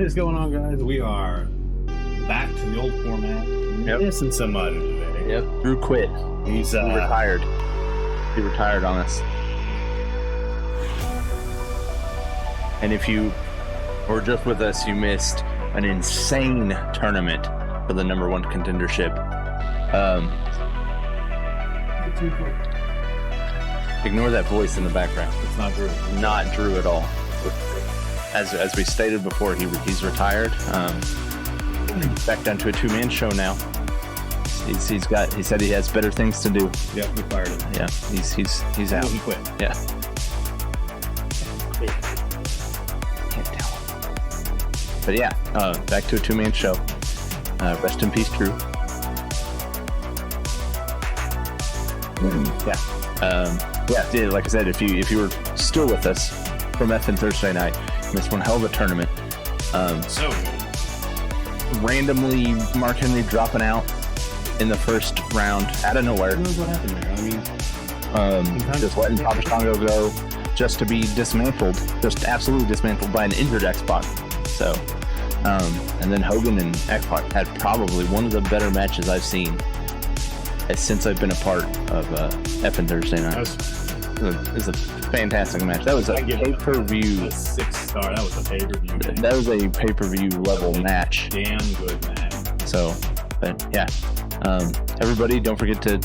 What is going on, guys? We are back to the old format. Yep. Missing somebody today. Yep. Drew quit. He's He retired. He retired on us. And if you were just with us, you missed an insane tournament for the #1 contendership. Ignore that voice in the background. It's not Drew. Not Drew at all. As we stated before, he's retired. Back down to a two-man show now. He said he has better things to do. Yeah, we fired him. Yeah, he's out. He quit. Yeah. Can't tell. But yeah, back to a two-man show. Rest in peace, Drew. Yeah, like I said, if you were still with us from FNW Thursday Night, you missed one hell of a tournament. So randomly, Mark Henry dropping out in the first round out of nowhere. who knows what happened there? I mean, Just letting Papa Shango go, just to be dismantled, just absolutely dismantled by an injured X-Pac. So, and then Hogan and X-Pac had probably one of the better matches I've seen since I've been a part of FNW Thursday Night. It was a fantastic match. That was a pay-per-view. 6-star. That was a pay-per-view. That was a pay-per-view level match. Damn good match. So, but yeah, everybody, don't forget to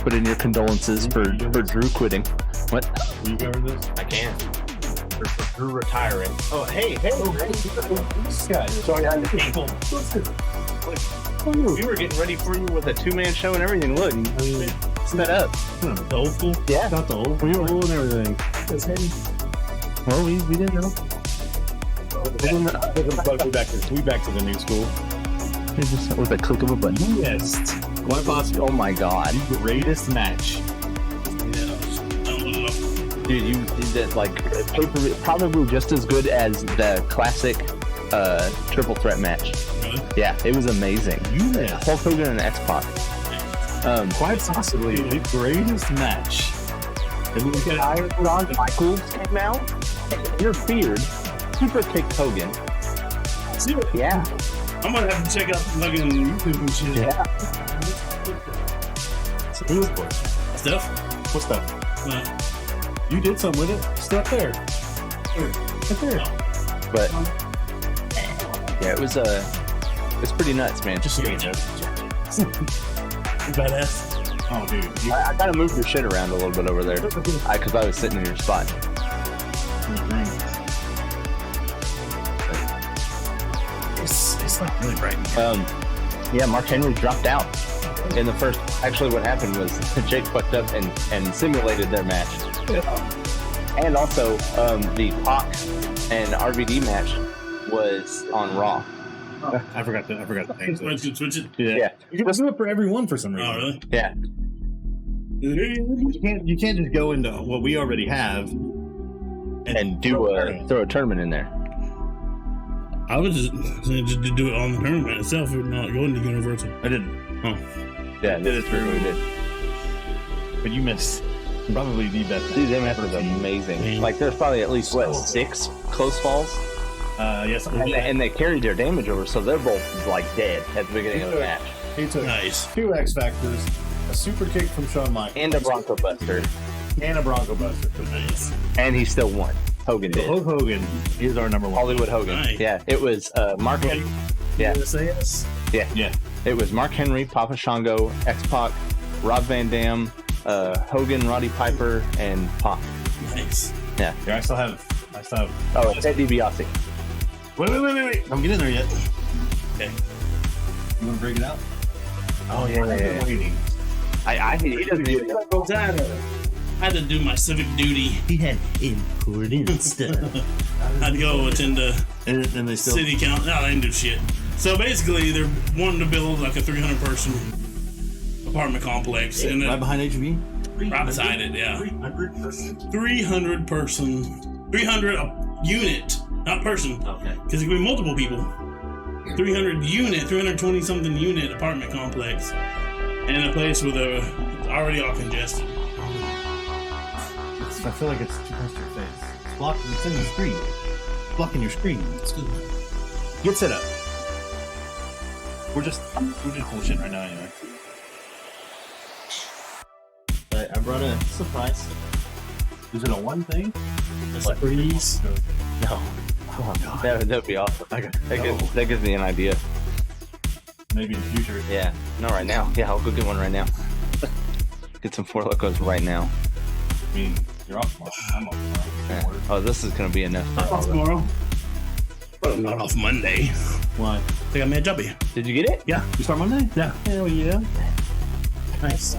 put in your condolences for Drew quitting. What? Will you cover this? I can. For Drew retiring. Oh, hey. Sorry, I'm people. We were getting ready for you with a two-man show and everything. Look, set up. The old school? Yeah. Not the old. We were old and everything. Well, we didn't know. We back to the new school. Just with a click of a button. Yes. Quite possible. Oh my God, Greatest match. dude! You did like paper, probably just as good as the classic triple threat match. Really? Yeah, it was amazing. Yeah. Hulk Hogan and X-Pac. Quite possibly the greatest match. Ron Michaels came out, interfered, super kicked Hogan. Yeah. I'm gonna have to check out fucking YouTube and shit. Yeah. Stuff? What stuff? You did something with it. Stuff there. Right there. But yeah, it was it's pretty nuts, man. Just so you know. Badass. Oh, dude. I gotta move your shit around a little bit over there, because I was sitting in your spot. It's not really bright. Yeah, Mark Henry dropped out in the first. Actually, what happened was Jake fucked up and simulated their match. And also, the Pac and RVD match was on Raw. I forgot the names. Switch it. Yeah. You can do it for everyone for some reason. Oh, really? Yeah. You can't just go into what we already have And throw a tournament in there. I was just do it on the tournament itself, not going to Universal. I didn't. Oh. Yeah, that is true. We did. But you missed probably the best. Dude, that match was amazing. Like, there's probably at least 6 close falls. Yes. And they carried their damage over, so they're both like dead at the beginning of the match. He took Nice. 2 X Factors, a super kick from Shawn Michaels, And a Bronco Buster. and a Bronco Buster. Nice. And he still won. Hogan So did. Hulk Hogan is our number 1. Hollywood Hogan. Nice. Yeah, it was Mark Henry. Yeah. SAS. Yeah. It was Mark Henry, Papa Shango, X-Pac, Rob Van Dam, Hogan, Roddy Piper, and Pac. Nice. Yeah, I still have. Oh, Ted DiBiase. Wait. Don't get in there yet. Okay. You want to break it out? Oh, yeah. Waiting. He doesn't even know. I had to do my civic duty. He had important stuff. I'd go attend a And they still. city council. No, they didn't do shit. So basically, they're wanting to build like a 300-person apartment complex, and Right behind HB? right beside it, yeah. 300 unit, not person. Okay. Because it could be multiple people. 320 something unit apartment complex, and a place with already all congested. I feel like it's too close to your face. It's blocking. It's in your screen. It's blocking your screen. It's good. Get set up. We're just bullshitting right now anyway. But I brought a surprise. Is it a one thing? A surprise? No. Oh, God. That'd be awesome. That gives me an idea. Maybe in the future. Yeah. No, right now. Yeah, I'll go get one right now. Get some Four Locos right now. I mean, you're off tomorrow. I'm off tomorrow. Yeah. Oh, this is gonna be enough. I'm off tomorrow. But I'm not off Monday. Why? They got me a jobby. Did you get it? Yeah. You start Monday? Yeah. Hell yeah. Nice.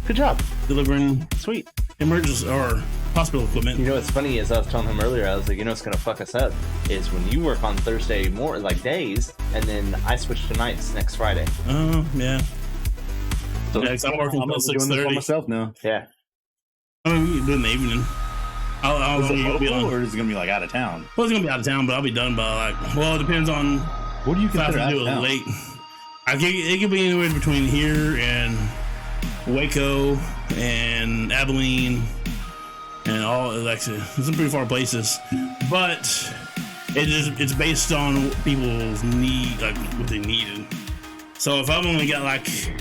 Good job. Delivering Sweet. emergency or hospital equipment. You know what's funny is I was telling him earlier, I was like, you know what's gonna fuck us up is when you work on Thursday more like days, and then I switch to nights next Friday. Oh, yeah. So Yeah, 'cause I'm working until doing this for 6:30. myself now. yeah. I mean, we can do it in the evening. I'll Is it be on. local or is it gonna be like out of town? Well, it's gonna be out of town, but I'll be done by like. Well, it depends on What do you if I have consider to out do of it town? late. It could be anywhere between here and Waco and Abilene and all. Like some pretty far places, but it's based on what people's need, like what they needed. So if I've only got like, if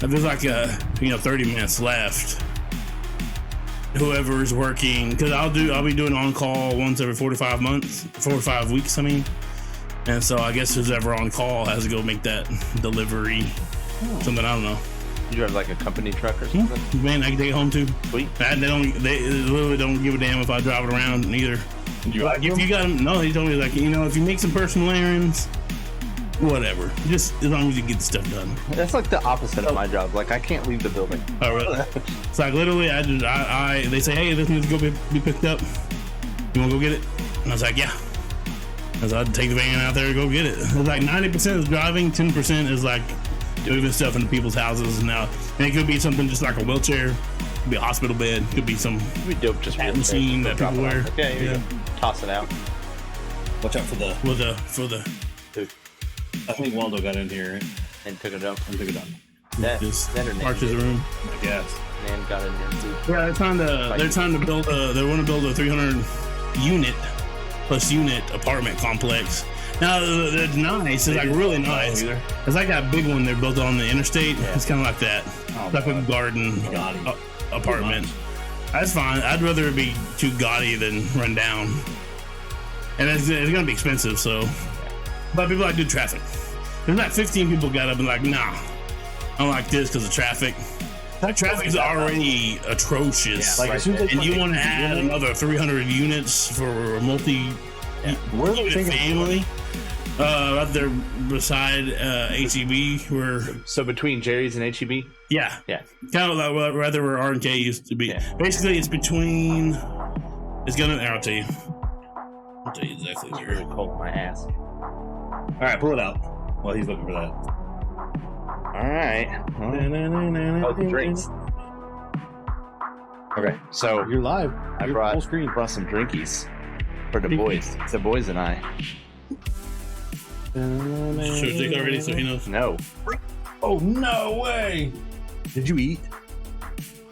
there's like 30 minutes left, whoever's working, because I'll be doing on call once every 45 weeks. I mean, and so I guess who's ever on call has to go make that delivery. Something I don't know. You drive like a company truck or something? Man, I can take it home too. Sweet. They literally don't give a damn if I drive it around either. Like if you got them, no, he told me like, if you make some personal errands, whatever, just as long as you get the stuff done. That's like the opposite of my job. Like I can't leave the building. Oh really? It's like literally, they say, hey, this needs to go be picked up. You want to go get it? And I was like, yeah. So I'd take the van out there and go get it. It's like 90% is driving, 10% is like moving stuff into people's houses. Now, and it could be something just like a wheelchair, it could be a hospital bed, it could be some It'd be dope just hat machine that people wear. Okay, here you go. Toss it out. Watch out for the. For the I think Waldo got in here And took it up. and took it down. just That or parked his room. I guess. Nan got in here too. Yeah, they're trying to build they want to build a 300 unit apartment complex. Now it's nice. It's like really nice. It's like that big one they built on the interstate. Yeah. It's kind of like that. Oh, It's like a God. garden Gaudy. apartment. That's fine. I'd rather it be too gaudy than run down. And it's gonna be expensive. So, but people like good traffic. There's like 15 people got up and like, nah, I don't like this because of traffic. That traffic is already atrocious. Like as soon as And you want to add another 300 units for a where are they thinking? family? Right there beside HEB, where So between Jerry's and HEB? yeah, Yeah. kind of like rather where R&K used to be. Yeah. Basically, it's between. It's gonna. I'll tell you. I'll tell you exactly It's where. really cold in my ass. All right, pull it out while he's looking for that. Alright. Oh, the drinks. Okay, so You're live. I You're brought full screen. some drinkies for the boys. The boys and I. Should we take already so he knows? No. Oh no way! Did you eat?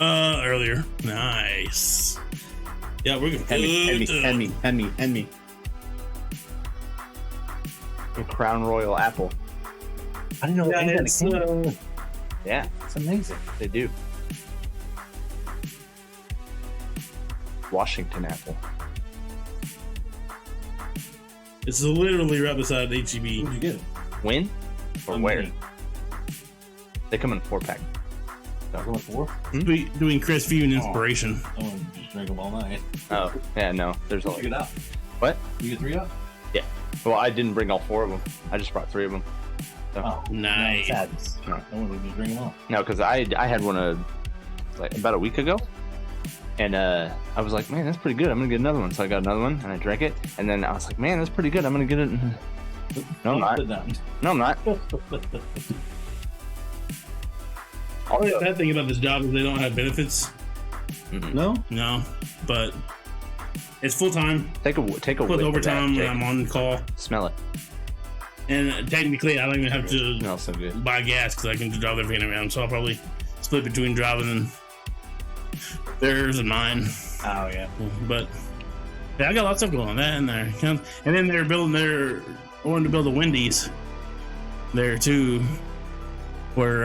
Earlier. Nice. Yeah, we're gonna Hand me. A Crown Royal apple. I didn't know Yeah, they had it's, a can. Yeah, It's amazing. they do. Washington apple. It's literally right beside HEB. Where'd you get it? When? Or where? They come in a 4-pack. Going for? Doing Chris View and Inspiration. I want to just drink them all night. Oh, yeah, no. There's You only. get out. What? You get 3 out? Yeah. Well, I didn't bring all 4 of them. I just brought 3 of them. Oh, Nice. Sadness. No. I want to just drink them all. No, because I had one like about a week ago, and I was like, man, that's pretty good. I'm gonna get another one. So I got another one, and I drank it, and then I was like, man, that's pretty good. I'm gonna get it. No, I'm not. Put it down. No, I'm not. The bad thing about this job is they don't have benefits. No? No, but it's full time. Take a Plus whiff of that, overtime when Jake. I'm on call. Smell it. And technically, I don't even have to Smells so good. buy gas because I can just drive everything around. So I'll probably split between driving and theirs and mine. Oh, yeah. But Yeah, I got lots of stuff going on that in there. And then they're wanting to build a Wendy's there too, where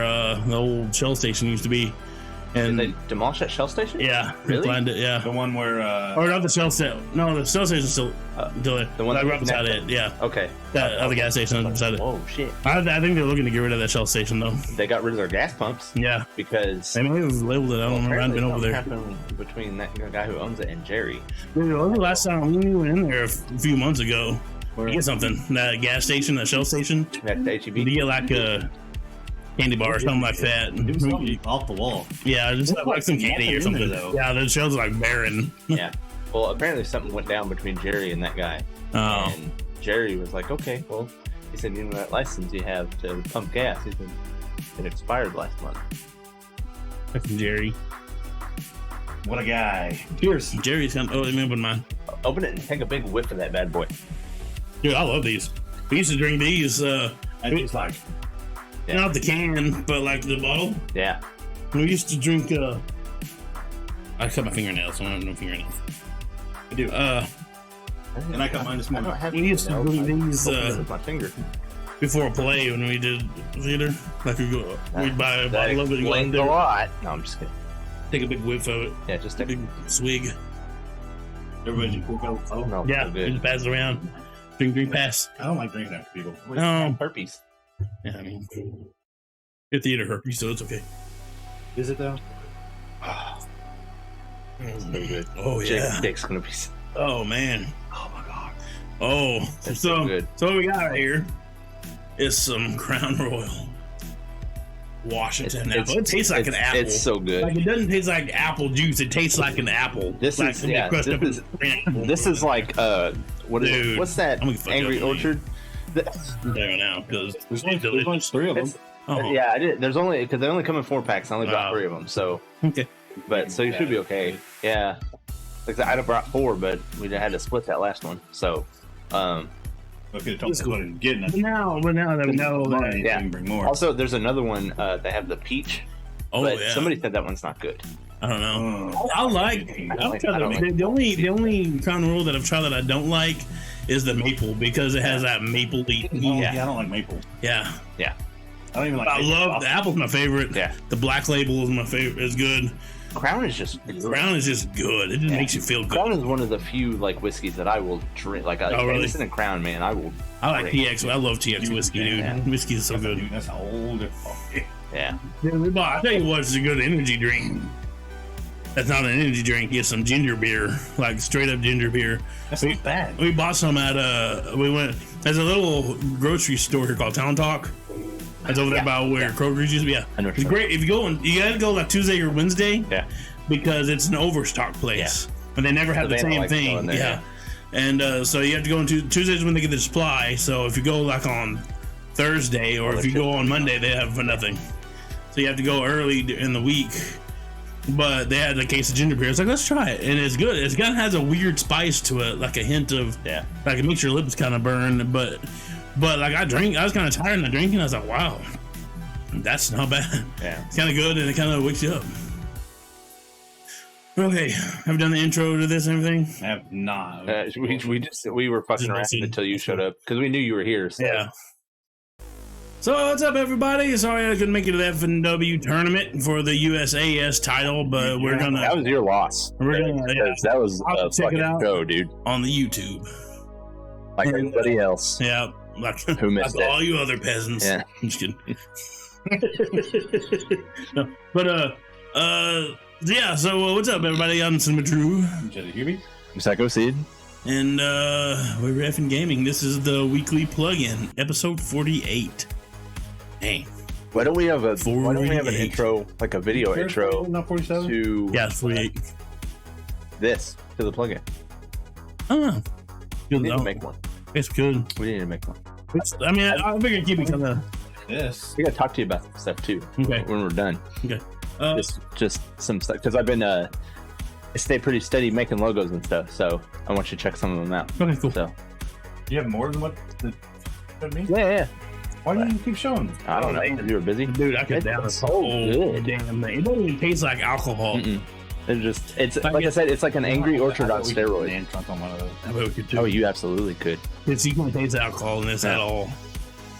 the old Shell station used to be. And Did they demolish that Shell station? yeah, Really? they planned it, yeah. The one where Or not the Shell station. No, the Shell station's still there. the one like that right beside it. Yeah, Okay. that other gas station beside it. Oh shit! I think they're looking to get rid of that Shell station though. They got rid of their gas pumps Yeah, because they may have labeled it. I don't remember. I haven't been over there. Happened between that guy who owns it and Jerry. Dude, the last time we went in there a few months ago, you get something. That gas station, that Shell station, At the HEB. you get like a candy bar or something like that. it was something off the wall. Yeah, just like some candy or nothing in something. there, though. Yeah, the shells are like barren. Yeah. Well, apparently something went down between Jerry and that guy. Oh, And Jerry was like, okay, well, he said, you know that license you have to pump gas? He said, it expired last month. fucking Jerry. What a guy. Cheers. Jerry's come. Oh, let me open mine. Open it and take a big whiff of that bad boy. Dude, I love these. We used to drink these. I just like Not the can, but like the bottle. Yeah. We used to drink. I cut my fingernails, so I don't have no fingernails. I do. And I cut mine this morning. We used to drink these with my finger. before a play when we did theater. Like we'd buy a That bottle of it and go out explains a there, lot. No, I'm just kidding. take a big whiff of it, Yeah, just a take big swig. Everybody just walk out. Oh, no. Yeah, so we good. just pass it around. Drink, pass. I don't like drinking after people. No, Herpes. yeah, I mean, get theater herpes, so it's okay. Is it though? So good. Oh Jake's yeah. dick's gonna be Oh man. Oh my god. Oh, That's so so good. so what we got right here is some Crown Royal Washington apple. It tastes like an apple. It's so good. Like it doesn't taste like apple juice. It tastes like an apple. This like is- when you yeah, crushed this up is- apple. This is like what is Dude, it? What's that? I'm gonna fuck Angry up, Orchard. there now because There's only 3 of them. oh Yeah, I did. There's only because they only come in 4 packs. I only bought Wow. 3 of them. So, okay. but so you should be okay. Yeah, like I'd have brought 4, but we had to split that last one. So, Okay, tell me what I'm getting. But now that we know that. Yeah. Can bring more. also there's another one. They have the peach, Oh but yeah. somebody said that one's not good. I don't know. Oh. I like. I've tried I don't the only Crown Royal that I've tried that I don't like is the maple because it has that mapley. Yeah, I don't like maple. Yeah. Yeah, I don't even like I maple. love the apple's my favorite. Yeah. The black label is my favorite. Is good. Crown is just Brown is just good. It just makes you feel good. Crown is one of the few like whiskeys that I will drink. Like Oh, really? Jameson and Crown, man, I will. I like drink. TX. I love TX whiskey, dude. Yeah. Whiskey is so good. Dude, that's old. Yeah, Dude, I tell you what, it's a good energy drink. That's not an energy drink. It's some ginger beer, like straight up ginger beer. That's not bad. We bought some at we went. There's a little grocery store here called Town Talk. That's over there Yeah, by where Kroger's used to be. Yeah, I know what it's you're great. If you go, you gotta go like Tuesday or Wednesday. yeah. Because it's an overstock place, but they never have the So they don't same like to go thing. in there, Yeah, and so you have to go on Tuesdays when they get the supply. So if you go like on Thursday or if you go on Monday, they have for nothing. So you have to go early in the week. But they had a case of ginger beer. It's like, let's try it, and it's good. It's kind of has a weird spice to it, like a hint of like it makes your lips kind of burn. But like I was kind of tired of drinking. I was like, wow, that's not bad. Yeah. It's kind of good, and it kind of wakes you up. Okay, have you done the intro to this and everything? I have not. We were fucking Just around listen. until you showed up because we knew you were here. So. Yeah. So what's up, everybody? Sorry I couldn't make it to the FNW tournament for the USAS title, but we're That gonna was your loss. We're gonna- Because that was I'll a check it fucking out. go, dude. on the YouTube. Like And, everybody else Yeah, like who missed like it. all you other peasants. Yeah. I'm just kidding. No, but yeah. So what's up, everybody? I'm Cinemadrue, Jellyhewby. PsychoSid. and we're effing gaming. This is the weekly plug-in, episode 48. Dang. Why don't we have an 48. intro, like a video intro Not 47. to Yeah, it's 48. this, to the plugin? Oh, We good. need No, to make one. it's good. We need to make one. I mean, I figured keep it kind of This. We gotta talk to you about stuff too okay. when we're done. Okay. Just some stuff because I've been I stay pretty steady making logos and stuff. So I want you to check some of them out. Okay, cool. So Do you have more than what means? yeah. Why do you keep showing me? I don't know. You were busy. Dude, I could It's down this so whole good. damn thing. It doesn't even taste like alcohol. Mm-mm. It's like I said, it's like an angry orchard on steroids. Man trunk on one of those. I bet we could do. Oh, you absolutely could. It's, you can't taste alcohol in this at all.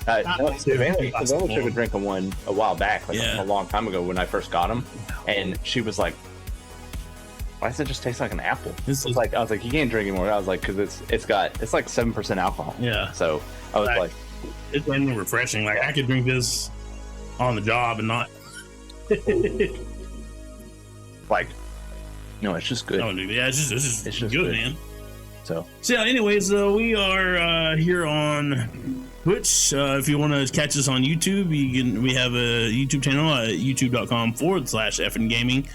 Savannah took a drink of one a while back, like Yeah. a long time ago when I first got them, and she was like, "Why does it just taste like an apple?" This is I was like, "You can't drink anymore." I was like, "Cause it's like 7% alcohol." yeah. So I was Right. like, It's really refreshing. Like I could drink this on the job and not. no, it's just good. Oh, dude, yeah, it's just It's just good, good. man. So So, yeah, anyways, we are here on Twitch. If you want to catch us on YouTube, we have a YouTube channel at youtube.com/FN Gaming,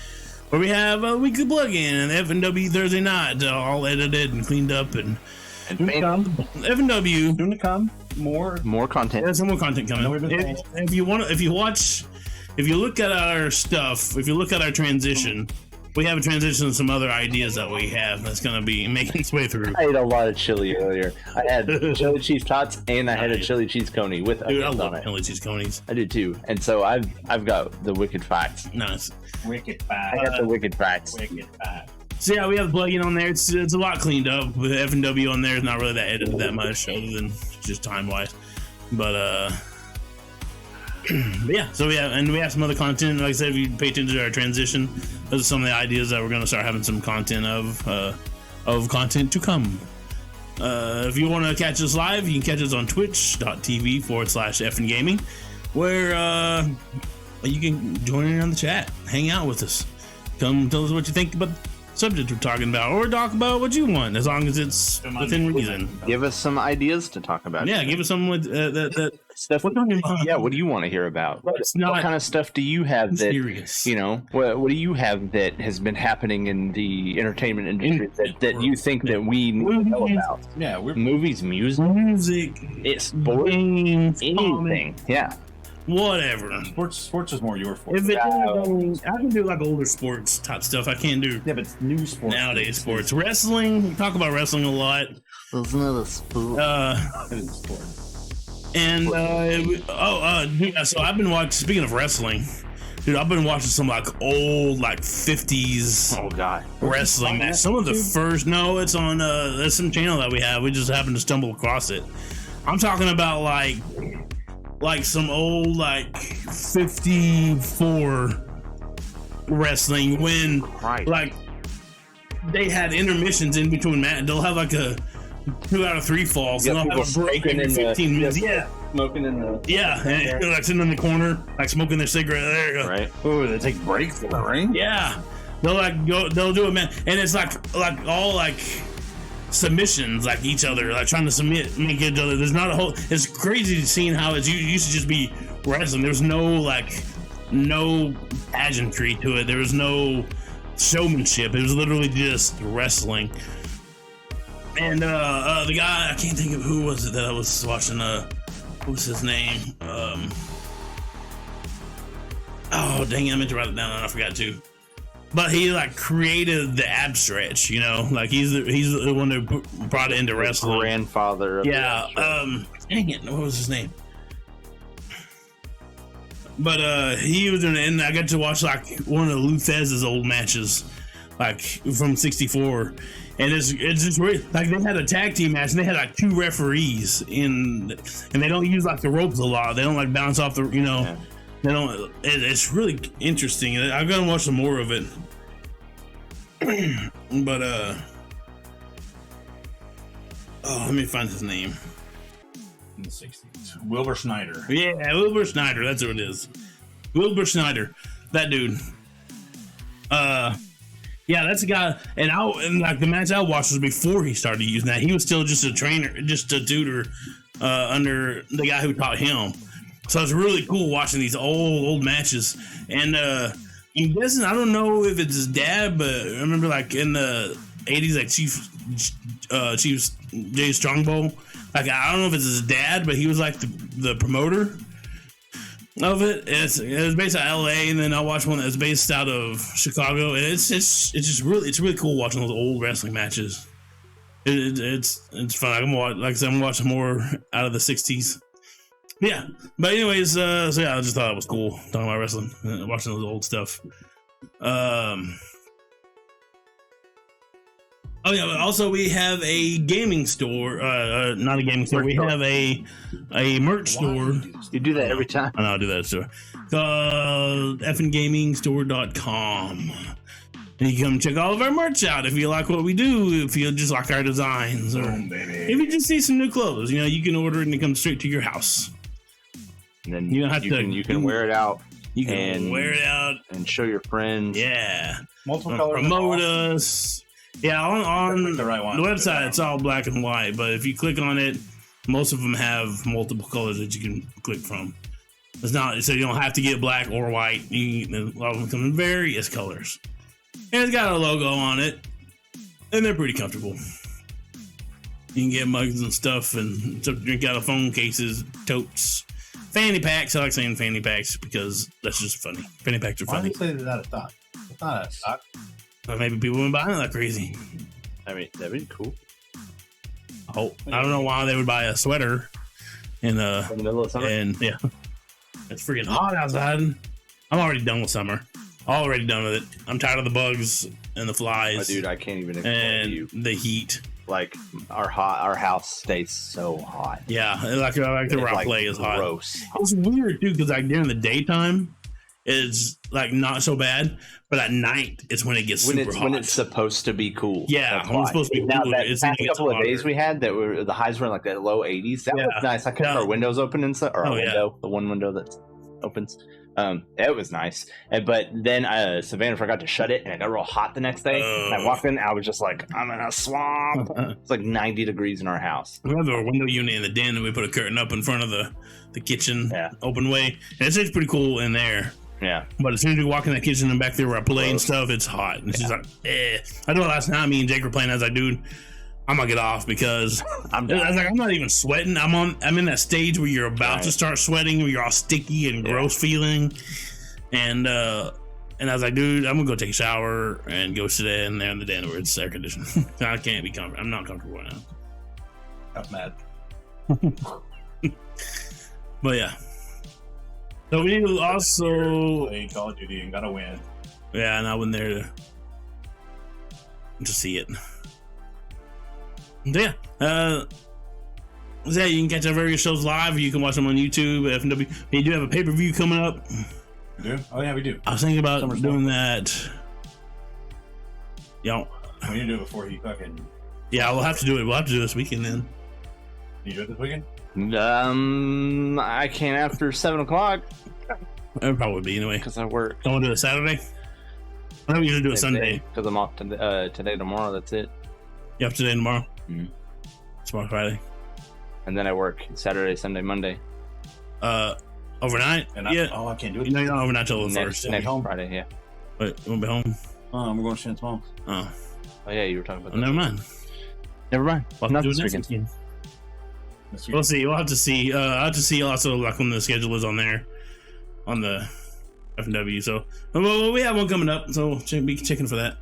where we have a weekly plug-in and FNW Thursday Night, all edited and cleaned up, and Soon to come. FNW. Soon to come. More content. There's some more content coming. No, we've been If you look at our stuff, if you look at our transition, we have a transition to some other ideas that we have that's going to be making its way through. I ate a lot of chili earlier. I had chili cheese tots and I had a chili cheese coney with Dude, I onions love on it. chili cheese conies. I do too. And so I've got the wicked facts. Nice. Wicked I five. got the wicked facts. Wicked five. So yeah, we have the plugin on there. It's a lot cleaned up. With FNW on there, it's not really that edited that much, other than just time wise. But but yeah. So we have some other content. Like I said, if you pay attention to our transition, those are some of the ideas that we're going to start having some content of content to come. If you want to catch us live, you can catch us on twitch.tv/FN Gaming, where you can join in on the chat, hang out with us, come tell us what you think about the subject we're talking about, or talk about what you want, as long as it's within reason. Give us some ideas to talk about. Yeah, give us some with that Stuff. What's on your mind? Yeah, what do you want to hear about? It's not What kind of stuff do you have that serious. what do you have that has been happening in the entertainment industry that you think that we need to know about? Yeah, we're Movies, music, Music, it's sports, games, anything. comics, Yeah. whatever. sports is more your fault. If it, I can do like older sports type stuff. I can't do Yeah, but it's new sports. nowadays sports. Wrestling, we talk about wrestling a lot. It's not a sport. It is sport. And yeah, so I've been watching. Speaking of wrestling, dude, I've been watching some like old like 50s Oh God. wrestling match. Some of the first. No, it's on. There's some channel that we have. We just happened to stumble across it. I'm talking about like some old like 54 wrestling when Right. like they had intermissions in between match. They'll have like a 2 out of 3 falls. You And got they'll have a people break smoking every in the- 15 minutes. Yeah. Smoking in the Yeah, and they're like sitting in the corner, like smoking their cigarette. There you go. right. Oh, they take breaks in the ring. Yeah, they'll like go, they'll do it, man, and it's like all like submissions, like each other, like trying to make each other. There's not a whole. It's crazy seeing how it used to just be wrestling. There's no pageantry to it. There was no showmanship. It was literally just wrestling. And the guy, I can't think of who was it that I was watching. What was his name? Oh dang it! I meant to write it down and I forgot to. But he like created the ab stretch, like he's the one that brought it into wrestling. Grandfather. Of Yeah. Dang it! What was his name? But he was in it, and I got to watch like one of Lutez's old matches, like from '64. And it's just weird. Like they had a tag team match, and they had like 2 referees and they don't use like the ropes a lot. They don't like bounce off the, Yeah. They don't. It's really interesting. I'm gonna watch some more of it. But let me find his name. In the 60s. Wilbur Snyder. Yeah, Wilbur Snyder. That's what it is. Wilbur Snyder. That dude. Yeah, that's a guy. And like the match I watched was before he started using that. He was still just a trainer, just a tutor under the guy who taught him. So it's really cool watching these old matches. And I'm guessing, I don't know if it's his dad, but I remember like in the 80s, like Chief Jay Strongbow. Like I don't know if it's his dad, but he was like the promoter of it. It was based out of LA, and then I watched one that's based out of Chicago, and it's just really cool watching those old wrestling matches. It's fun. I'm watching more out of the 60s. Yeah, but anyways, so yeah, I just thought it was cool talking about wrestling, watching those old stuff. Oh yeah. But also, we have a gaming store. Not a gaming store. We have a merch store. You do that every time. I know I do that store. FNGamingStore.com. And you can come check all of our merch out if you like what we do, if you just like our designs, or if you just see some new clothes. You know, you can order it and it comes straight to your house. And then You don't have to- you can wear it out. You can And- wear it out. And show your friends. Yeah. Multiple colors. Promote us. Yeah, on Pick the right one. the website, it's all black and white, but if you click on it, most of them have multiple colors that you can click from. It's not so you don't have to get black or white. A lot of them come in various colors. And it's got a logo on it, and they're pretty comfortable. You can get mugs and stuff and stuff to drink out of phone cases, totes, fanny packs. I like saying fanny packs because that's just funny. Fanny packs are Why funny. do you say that out of stock? It's not out of stock. But maybe people have been buying it like crazy. I mean, that'd be cool. Oh, I don't know why they would buy a sweater in In the middle of summer. and yeah, it's freaking hot outside. I'm already done with summer. Already done with it. I'm tired of the bugs and the Oh, flies dude, I can't even explain to and you. the heat. Like our house stays so hot. Yeah, like the It's, where I like, play is hot. gross. It's weird too because like during the daytime, it's like not so bad, but at night it's when it gets super hot. When it's supposed to be cool. Yeah, That's when it's why. supposed to be Now cool, that it's past gonna get couple of hotter. days we had that were the highs were in like the low 80s. That Yeah. was nice. I kept Yeah. our windows open and stuff. Or our Oh, yeah. window, the one window that opens. It was nice. But then Savannah forgot to shut it, and it got real hot the next day. And I walked in, I was just like, I'm in a swamp. It's like 90 degrees in our house. We have a window unit in the den, and we put a curtain up in front of the kitchen, Yeah. open way, and it's pretty cool in there. Yeah. But as soon as we walk in that kitchen and back there where I play and stuff, it's hot. And she's like, eh. I know last night me and Jake were playing. I was like, dude, I'm gonna get off because I was like, I'm not even sweating. I'm in that stage where you're about to start sweating, where you're all sticky and gross feeling. And I was like, dude, I'm gonna go take a shower and go sit in there in the den where it's air conditioned. I can't be comfortable. I'm not comfortable right now. I'm mad. But yeah. So we need to also, Play Call of Duty and gotta win. yeah, and I went there to see it. So yeah, you can catch our various shows live, or you can watch them on YouTube. FNW. We do have a pay-per-view coming up. We do? Oh yeah, we do. I was thinking about Summer doing that. Yeah, We need to do it before he fucking. yeah, we'll have to do it. We'll have to do it this weekend then. You do it this weekend? I can't after 7 o'clock It would probably be anyway. because I work. Don't want to do it Saturday. I know we usually do it Sunday. Because I'm off today, tomorrow. That's it. You have today and tomorrow. Mhm. Tomorrow Friday. And then I work Saturday, Sunday, Monday. Overnight. And Yeah. I can't do it. You know you're not overnight till the Next first. home. Friday, yeah. But you won't be home. We're going to Shan's mom. Oh, Oh yeah, you were talking about well, that. never mind. Never mind. We'll have Not to do this it next weekend. weekend. We'll see. We'll have to see. I'll have to see also like when the schedule is on there, on the FNW. So well, we have one coming up. So be checking for that.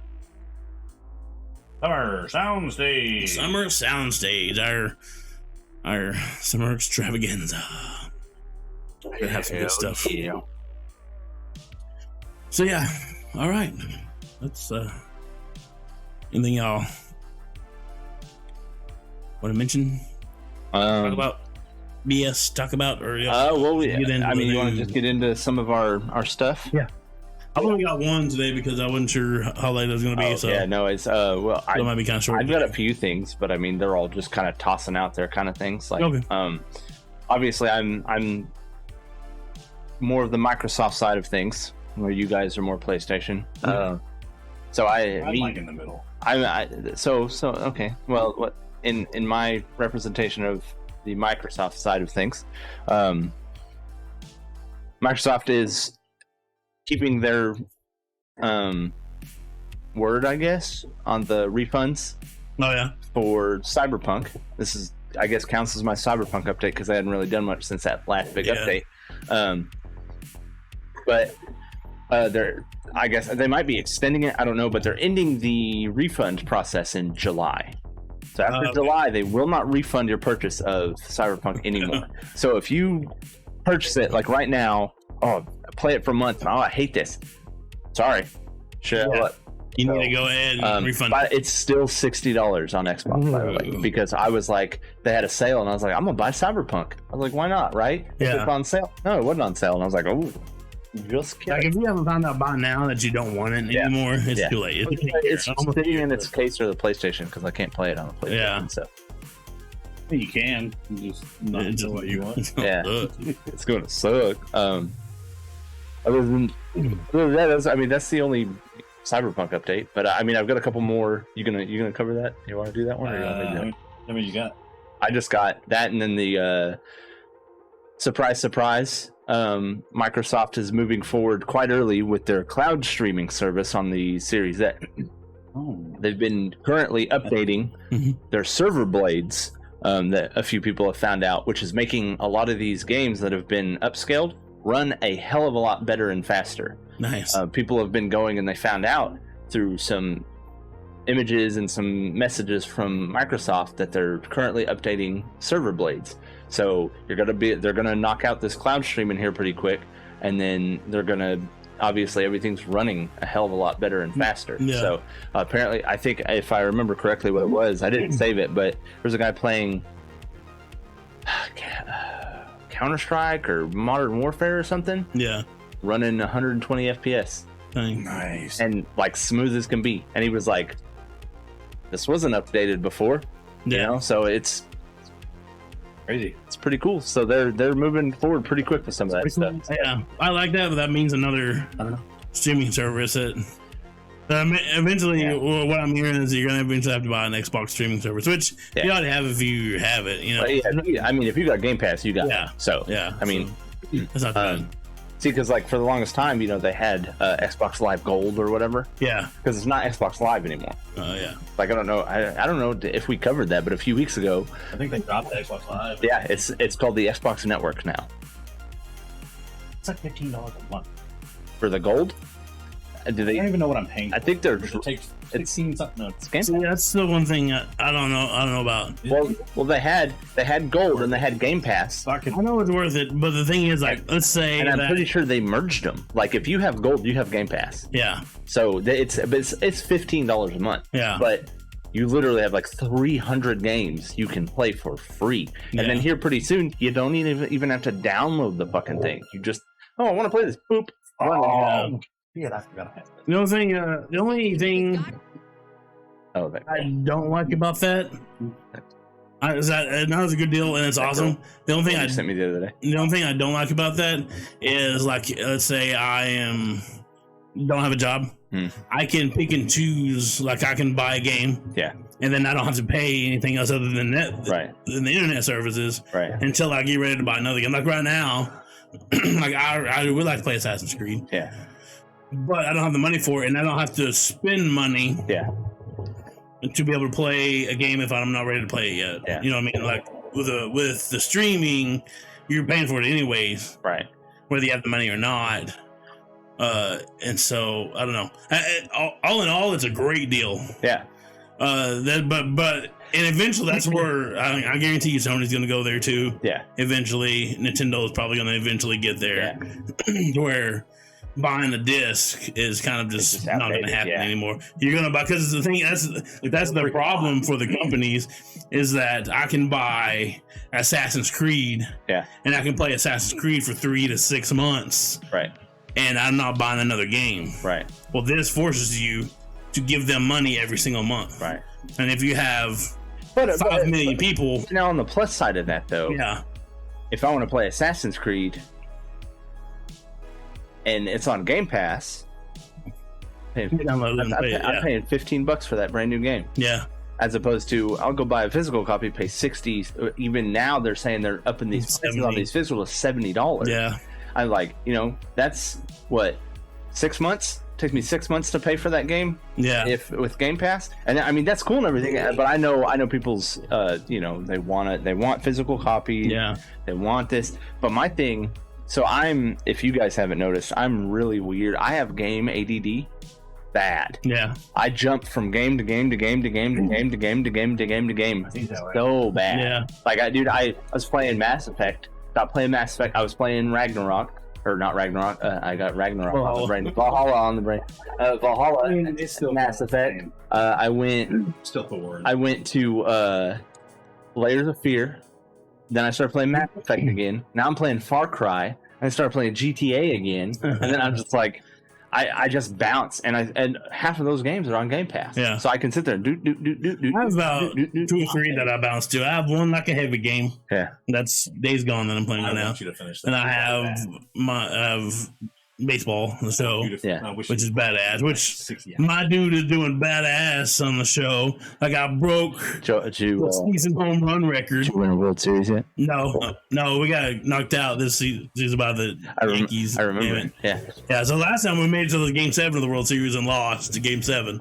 Summer Soundstage. Summer Soundstage, our summer extravaganza. Gonna have some good stuff. Yeah. So yeah, all right. That's anything y'all want to mention? Talk about BS. Talk about or Well, get into I mean, the you want to news. just get into some of our stuff? Yeah. I only got one today because I wasn't sure how late it was going to be. So yeah, no, it's well, it might be kind of short. I've got a few things, but I mean, they're all just kind of tossing out there kind of things. Like, Okay. Obviously, I'm more of the Microsoft side of things, where you guys are more PlayStation. So I'm like in the middle. So okay. Well, what in my representation of the Microsoft side of things, Microsoft is keeping their word, I guess, on the refunds Oh yeah. for Cyberpunk. This is, I guess, counts as my Cyberpunk update because I hadn't really done much since that last big update. But I guess they might be extending it. I don't know, but they're ending the refund process in July. So after July, they will not refund your purchase of Cyberpunk anymore. So if you purchase it like right now, play it for a month. Oh, I hate this. Sorry. Sure. Yeah. You need to go ahead and refund. But it's still $60 on Xbox, by the way, because I was like, they had a sale, and I was like, I'm gonna buy Cyberpunk. I was like, why not, right? Yeah. If it's on sale. No, it wasn't on sale, and I was like, oh, just kidding. Like if you haven't found out by now that you don't want it anymore, it's too late. It's sitting in its case or the PlayStation because I can't play it on the PlayStation. Yeah. So You can. You just not know what you want. yeah, it's going to suck. Other than that, that's the only Cyberpunk update. But I mean, I've got a couple more. You gonna cover that? You want to do that one? Or you want me to do it? How many you got? I just got that, and then the surprise, Microsoft is moving forward quite early with their cloud streaming service on the Series X. They've been currently updating their server blades that a few people have found out, which is making a lot of these games that have been upscaled run a hell of a lot better and faster. Nice. People have been going and they found out through some images and some messages from Microsoft that they're currently updating server blades. So they're gonna knock out this cloud streaming here pretty quick, and then they're gonna obviously everything's running a hell of a lot better and faster. Yeah. So apparently, I think if I remember correctly what it was, I didn't save it, but there's a guy playing Counter-Strike or Modern Warfare or something. Yeah. Running 120 FPS. Dang. Nice. And like smooth as can be. And he was like, this wasn't updated before. Yeah. You know, so it's Crazy. it's pretty cool. So they're moving forward pretty quick with some of that stuff. Yeah, I like that, but that means another streaming service that eventually, what I'm hearing is you're going to eventually have to buy an Xbox streaming service, which you ought to have if you have it. You know, But yeah, I mean, if you got Game Pass, you got it. So yeah, I mean, it's not bad. see, because like for the longest time, you know, they had Xbox Live Gold or whatever. Yeah, because it's not Xbox Live anymore. yeah. Like I don't know if we covered that, but a few weeks ago, I think they dropped the Xbox Live. yeah, it's called the Xbox Network now. It's like $15 a month. For the Gold. Do I they? don't even know what I'm paying. I think they're. It takes 16 something. No, it's Game See, that's still one thing I don't know about. Well, they had Gold and they had Game Pass, I know it's worth it, but the thing is, like, let's say and I'm that, pretty sure they merged them. Like, if you have Gold, you have Game Pass. yeah, So it's $15 a month. yeah, But you literally have like 300 games you can play for free, Yeah. and then here pretty soon you don't even have to download the fucking thing. You just I want to play this. Boop. Oh, yeah, I forgot I had that. the only thing Oh, that. I don't like about that is that was a good deal and it's awesome. The only thing You sent me the other day. I don't like about that is, like, let's say don't have a job. I can pick and choose. Like, I can buy a game, Yeah. and then I don't have to pay anything else other than that, Right. than the internet services, Right. until I get ready to buy another game. Like right now, like I would like to play Assassin's Creed, Yeah. but I don't have the money for it, and I don't have to spend money Yeah. to be able to play a game if I'm not ready to play it yet. Yeah. You know what I mean? Like with the streaming, you're paying for it anyways, Right. whether you have the money or not. And so I don't know. All in all, it's a great deal. Yeah. And eventually, that's where I guarantee you Sony's going to go there too. Yeah. Eventually, Nintendo is probably going to eventually get there, to where buying the disc is kind of just not going to happen anymore. You're going to buy, because the thing that's the problem for the companies, is that I can buy Assassin's Creed, and I can play Assassin's Creed for 3 to 6 months, Right. and I'm not buying another game. Right. Well, this forces you to give them money every single month. Right. And if you have But 5 million people, now on the plus side of that, though, if I want to play Assassin's Creed and it's on Game Pass, I'm paying $15 for that brand new game. Yeah. As opposed to, I'll go buy a physical copy, pay $60. Even now, they're saying they're upping these prices on these physical to $70. Yeah. I'm like, that's what, 6 months? Takes me 6 months to pay for that game. Yeah. If with Game Pass, and I mean that's cool and everything, but I know people's, they want physical copies. Yeah. They want this, but my thing. So if you guys haven't noticed, I'm really weird. I have game ADD. Bad. Yeah. I jump from game to game to game to game to game to game to game to game to game. So bad. Yeah. Like I was playing Mass Effect. Stopped playing Mass Effect. I was playing Ragnarok. or not Ragnarok. I got Ragnarok on the brain. Valhalla on the brain. Valhalla. It's still Mass Effect. I went still Thor. I went to Layers of Fear. Then I started playing Mass Effect again. Now I'm playing Far Cry. I started playing GTA again, and then I'm just like, I just bounce, and half of those games are on Game Pass. Yeah. So I can sit there and do. I have about 2 or 3 that I bounce to. I have one like a heavy game. Yeah. That's Days Gone that I'm playing I right now. want you to finish that. And I have baseball on the show, Yeah. which is badass. Which 60 my dude is doing badass on the show. Like I broke the season home run record. Did you win a World Series yet? No, we got knocked out this season by the Yankees. I remember. Damn Yeah. Yeah, so last time we made it to the Game 7 of the World Series and lost to Game 7.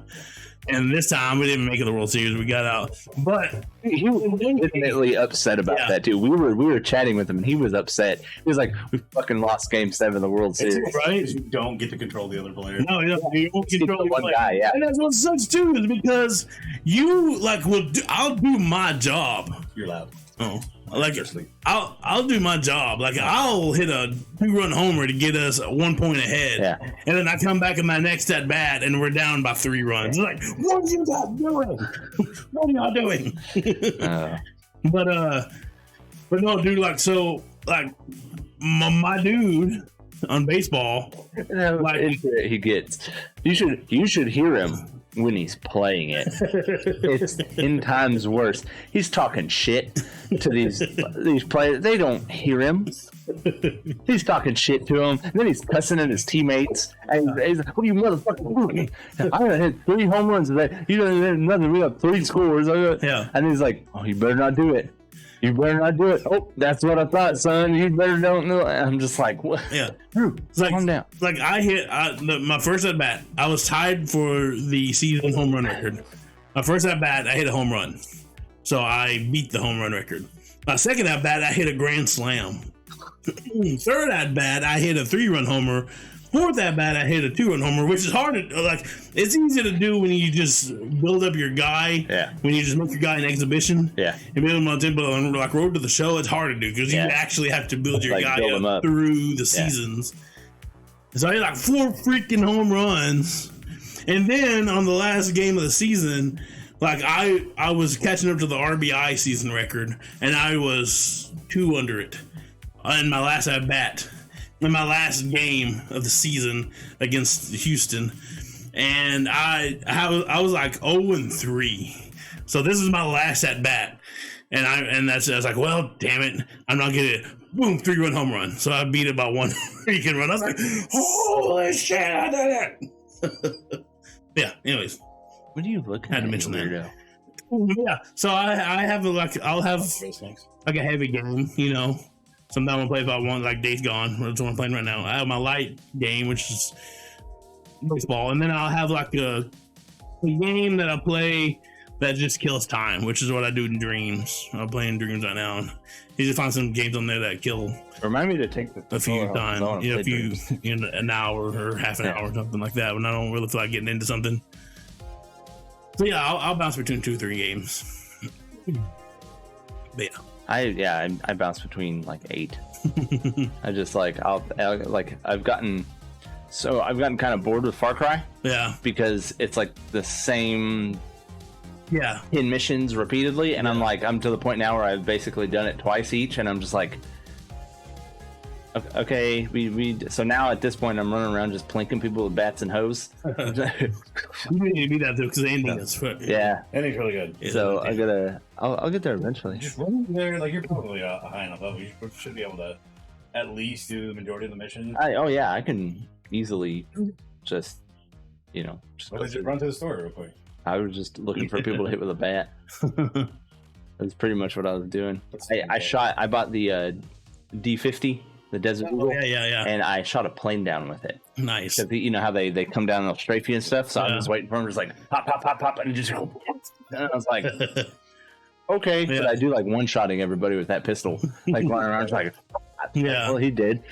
And this time we didn't make it to the World Series. We got out. But He was legitimately upset about that too. We were chatting with him and he was upset. He was like, "We fucking lost Game 7 of the World Series." right? You don't get to control the other player. No, you won't He's control the one your guy, yeah. And that's what sucks too, is because you like I'll do my job. You're loud. Oh, like Seriously. I'll do my job. Like I'll hit a 2-run homer to get us 1 point ahead. Yeah. And then I come back in my next at bat and we're down by 3 runs. It's like, what are you guys doing? What are y'all doing? But no, dude, like so like my dude on baseball, like He gets. You should hear him when he's playing it. It's 10 times worse. He's talking shit to these players. They don't hear him. He's talking shit to them, and then he's cussing at his teammates. And he's like, "What are you motherfucking doing? I done hit 3 home runs today. You done hit nothing. We got 3 scores." Yeah. And he's like, "Oh, you better not do it. You better not do it." "Oh, that's what I thought, son. You better don't know." I'm just like, "What?" Yeah. Drew, Like, calm down. Like I hit my first at bat. I was tied for the season home run record. My first at bat, I hit a home run, so I beat the home run record. My second at bat, I hit a grand slam. Third at bat, I hit a 3-run homer. Fourth at bat, I hit a 2-run homer, which is hard to like. It's easy to do when you just build up your guy. Yeah. When you just make your guy an exhibition. Yeah. And build him on tempo. On like Road to the Show, it's hard to do because you actually have to build your Like, guy build him up up. through the seasons. So I hit like 4 freaking home runs, and then on the last game of the season, like I was catching up to the RBI season record, and I was 2 under it in my last at bat. In my last game of the season against Houston, and I was like 0-3. So this is my last at bat, and I was like, well, damn it, I'm not getting it. Boom, 3-run home run. So I beat it by 1 freaking run. I was like, holy shit, I did it. Yeah. Anyways, What are you looking had to at, mention you that. weirdo? Yeah. So I have I'll have Those things. like a heavy game, you know. Sometimes I'll play if I want, like Days Gone. That's what I'm playing right now. I have my light game, which is baseball, and then I'll have like a game that I play that just kills time, which is what I do in Dreams. I'm playing Dreams right now. You just find some games on there that kill Remind me to take the a few controller home, 'cause I times, wanna play Dreams. an hour or half an hour or something like that when I don't really feel like getting into something. So yeah, I'll bounce between 2 or 3 games. But yeah. I bounce between like 8. I just like I've gotten kind of bored with Far Cry Yeah. because it's like the same Yeah. 10 missions repeatedly, and I'm to the point now where I've basically done it twice each, and I'm just like, okay, so now at this point I'm running around just plinking people with bats and hose. You need to be that though, because the ending is Yeah. Ending's really good. So I'll get there eventually. Just run there, like you're probably a high enough level. You should be able to at least do the majority of the mission. I can easily just Well, just run to the store real quick. I was just looking for people to hit with a bat. That's pretty much what I was doing. I bought the D50, the Desert Eagle, Yeah. and I shot a plane down with it. Nice. 'Cause you know how they come down and they'll strafe you and stuff. So I was waiting for them, just like pop, pop, pop, pop, and just go. And I was like, okay, Yeah. but I do like one-shotting everybody with that pistol, like running around, just like, Yeah. well, he did.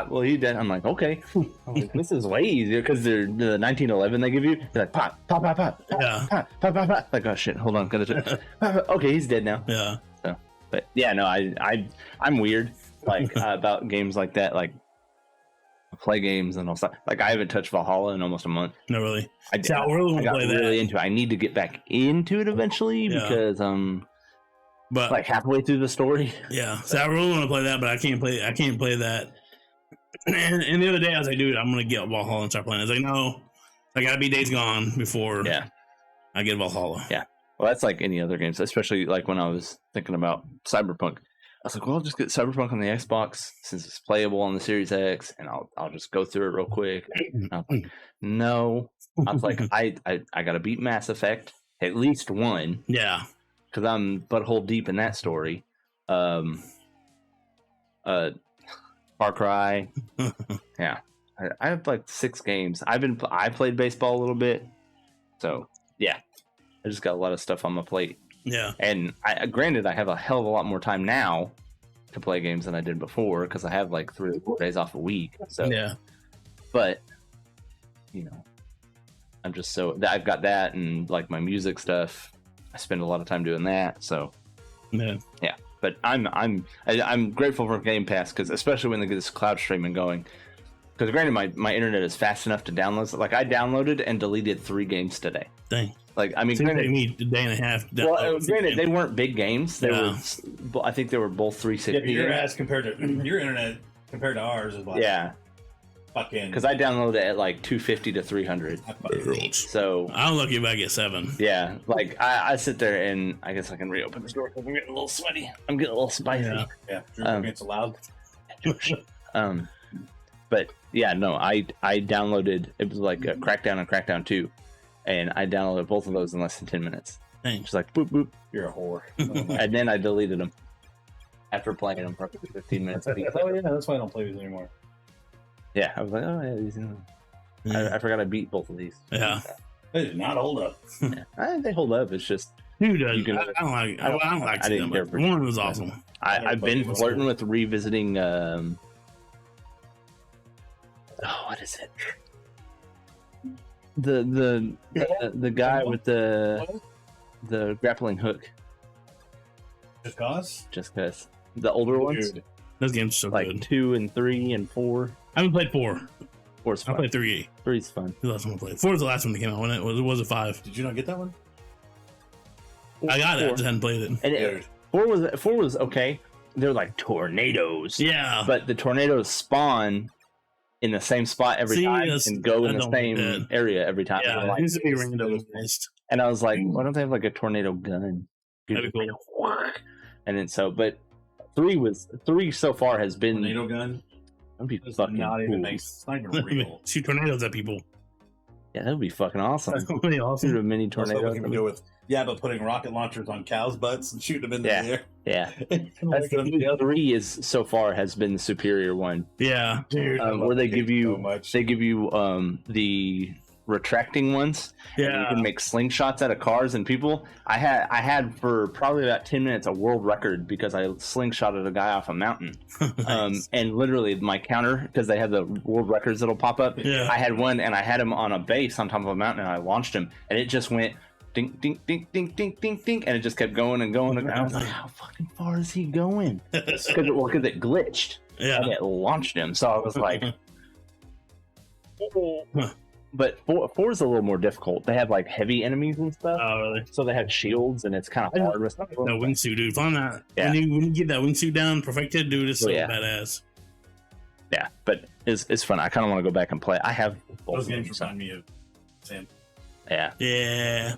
Well, he did. I'm like, okay. I'm like, this is way easier because they're the 1911 they give you. They're like, pop, pop, pop, pop, Yeah. pop, pop, pop, pop. Like, oh shit, hold on, okay, he's dead now. Yeah. So, but yeah, no, I'm weird, like about games like that. Like, play games and I'll stop. Like I haven't touched Valhalla in almost a month. No, really. I really want to got play really that. into it. I need to get back into it eventually because but like halfway through the story. Yeah, so I really want to play that, but I can't play that. And the other day I was like, dude, I'm gonna get Valhalla and start playing. I was like, no, I gotta be Days Gone before I get Valhalla. Yeah. Well, that's like any other games, especially like when I was thinking about Cyberpunk. I was like, well, I'll just get Cyberpunk on the Xbox since it's playable on the Series X, and I'll just go through it real quick. And I was like, no. I was like, I got to beat Mass Effect, at least one. Yeah. Because I'm butthole deep in that story. Far Cry. Yeah. I have like 6 games. I played baseball a little bit. So, yeah. I just got a lot of stuff on my plate. Yeah. And granted, I have a hell of a lot more time now to play games than I did before because I have like 3 or 4 days off a week. So yeah. But you know, I'm just I've got that and like my music stuff. I spend a lot of time doing that. So yeah. But I'm grateful for Game Pass because especially when they get this cloud streaming going. Because granted, my internet is fast enough to download. Like I downloaded and deleted 3 games today. Dang. Like I mean, it took me a day and a half. Well, granted, they weren't big games. They were. I think they were both 360. Yeah, your ass compared to your internet compared to ours is like fucking. Because I downloaded it at like 250 to 300. So I'm lucky if I get 7. Yeah, like I sit there and I guess I can reopen this door because I'm getting a little sweaty. I'm getting a little spicy. Yeah, it's allowed. But yeah, no, I downloaded. It was like a Crackdown and Crackdown 2. And I downloaded both of those in less than 10 minutes. Thanks. Just like boop boop. You're a whore. And then I deleted them after playing them for 15 minutes. Oh yeah, that's why I don't play these anymore. Yeah, I was like, oh yeah, these. I forgot I beat both of these. Yeah, they did not hold up. They hold up. It's just who does? I don't like. I didn't care. One was awesome. I've been flirting with revisiting. What is it? The guy with the grappling hook. Just cause the older ones. Those games are so like good. 2 and 3 and 4. I haven't played 4. 4's fun. I played 3. 3's fun. The last one I played. 4 was the last one that came out. When it was a 5. Did you not get that one? I got it. I just hadn't played it. And 4 was okay. They're like tornadoes. Yeah, but the tornadoes spawn in the same spot every time and go in the same area every time. Yeah, like, it used to be random. And I was like, why don't they have like a tornado gun? That'd be cool. And then but 3 so far has been tornado gun. That'd be fucking not cool. even it's not even real. Shoot tornadoes at people. Yeah, that would be fucking awesome. That's pretty awesome. Shoot a mini tornado. But putting rocket launchers on cows' butts and shooting them in the air. Yeah. The 3 is so far has been the superior one. Yeah, dude. Where they give you so much. They give you the retracting ones. Yeah, you can make slingshots out of cars and people. I had for probably about 10 minutes a world record because I slingshotted a guy off a mountain. Nice. And literally my counter, because they have the world records that'll pop up. Yeah. I had one and I had him on a base on top of a mountain and I launched him and it just went ding ding ding ding ding ding ding and it just kept going and going and I was like, how fucking far is he going? Because it glitched. Yeah, and it launched him. So I was like. But 4 is a little more difficult. They have like heavy enemies and stuff. Oh, really? So they have shields, and it's kind of hard. No wingsuit, dude. Find that. Yeah. When you get that wingsuit down, perfected, dude, it's so badass. Yeah, but it's fun. I kind of want to go back and play. I have both those games remind me of Sam. Yeah. Yeah.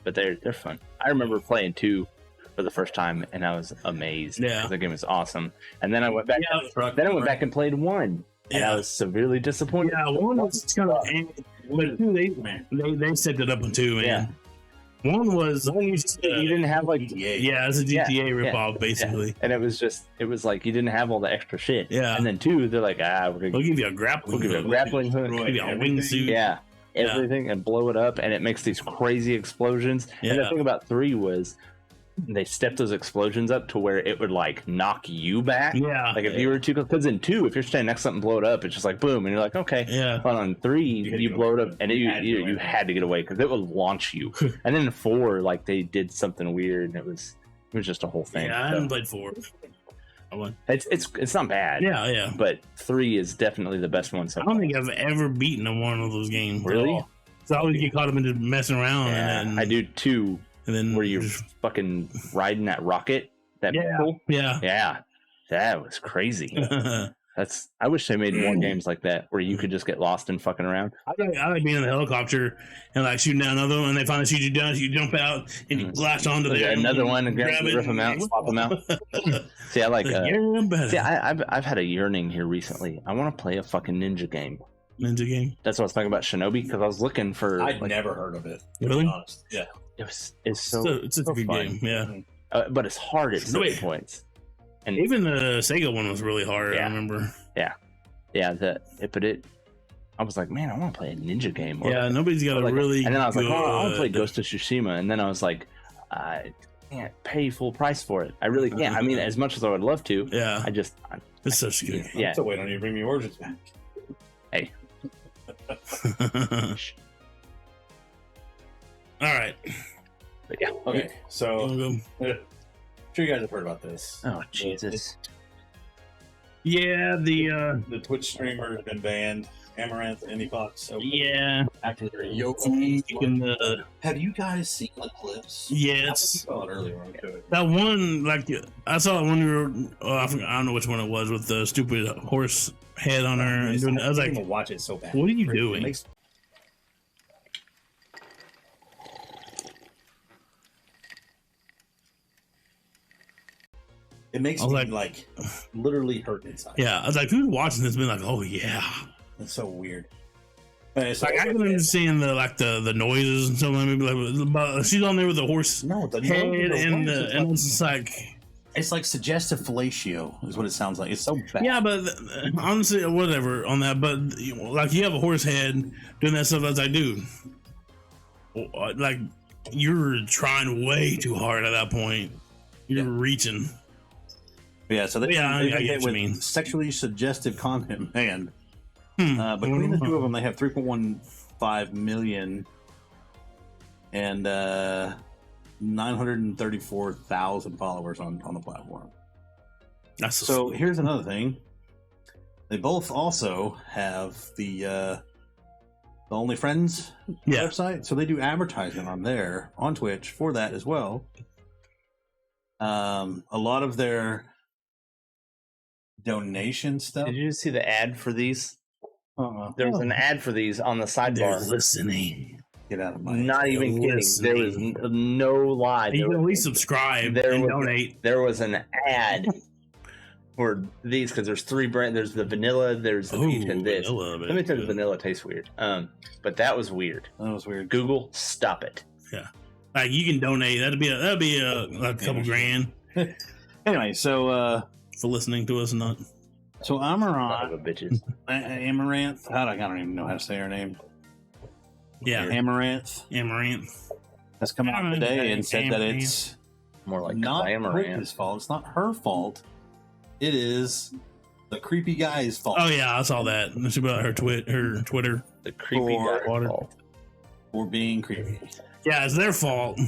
But they're fun. I remember playing 2 for the first time, and I was amazed. Yeah. The game was awesome. And then I went back. Then I went back and played 1. And I was severely disappointed. Yeah, 1 was kind of. But 2, they stepped it up on 2, man. Yeah. 1 was. You didn't have like. Yeah, it's a GTA ripoff, basically. Yeah. And it was like you didn't have all the extra shit. Yeah. And then 2, they're like, we'll give you a grappling hook. We'll give you a wingsuit. Yeah. Everything and blow it up, and it makes these crazy explosions. Yeah. And the thing about 3 was they stepped those explosions up to where it would like knock you back. Yeah. Like if you were too close, because in 2, if you're standing next to something, blow it up, it's just like boom, and you're like, okay. Yeah. But on 3, you blow it up, and you had to get away because it would launch you. And then in 4, like they did something weird, and it was just a whole thing. Yeah, I haven't played 4. It's not bad. Yeah. But 3 is definitely the best one. So I don't think I've ever beaten one of those games. Really? So I always get caught up into messing around. Yeah, and then, I do 2. And then where you're fucking riding that rocket. That missile. Yeah. That was crazy. I wish they made more games like that where you could just get lost and fucking around. I like being in the helicopter and like shooting down another one, and they finally shoot you down, so you jump out and you glass onto there. Another one and grab it, rip them out, swap them out. See, I like. I've had a yearning here recently. I want to play a fucking ninja game. Ninja game. That's what I was talking about, Shinobi, because I was looking for. I'd never heard of it. Really? Yeah. It's so a good fun. game. Yeah. But it's hard at certain points. And even the Sega one was really hard. I remember. Yeah. I was like, man, I want to play a ninja game. Nobody's got a really. And then I was like, oh, I want to play Ghost of Tsushima. And then I was like, I can't pay full price for it. I really can't. I mean, as much as I would love to. Yeah. It's such good. Yeah. I'm still waiting on you to bring me Origins back. Hey. All right. But yeah. Okay. So, I'm sure you guys have heard about this. Oh, Jesus. Yeah, the Twitch streamer has been banned. Amaranth, Andy Fox. So actor Yoki. Have you guys seen the clips? Yes. I saw it earlier on that one, like I saw it when we were. I don't know which one it was with the stupid horse head on her. And doing, I was like, watch it so bad. What are you doing? It makes me like literally hurt inside. Yeah, I was like, who's watching this? Been like, oh yeah, it's so weird. It's like I can understand the noises and stuff. Maybe but she's on there with the horse head and it's just like it's like suggestive fellatio is what it sounds like. It's so bad. Yeah, but honestly, whatever on that. But like you have a horse head doing that stuff. I was like, dude, like you're trying way too hard at that point. You're reaching. Yeah, so they I get what you mean. Sexually suggestive content banned. Between the two of them, they have 3.15 million and 934,000 followers on the platform. So here's another thing. They both also have the OnlyFriends website, so they do advertising on there on Twitch for that as well. A lot of their donation stuff. Did you see the ad for these? There was an ad for these on the sidebar. They're listening. Get out of my. Not even kidding. There was no lie. You can at least subscribe and donate. There was an ad for these because there's 3 brands. There's the vanilla. There's the peach and this. Let me tell you, the vanilla tastes weird. But that was weird. That was weird. Google, stop it. Yeah, like you can donate. That'd be a couple grand. Anyway, so for listening to us and not. So Amaranth, bitches. Amaranth. I don't even know how to say her name. Yeah, Amaranth has come out today and said that it's more like not Amaranth's fault. It's not her fault. It is the creepy guy's fault. Oh yeah, I saw that. It's about her Twitter. The creepy guy's fault for being creepy. Yeah, it's their fault.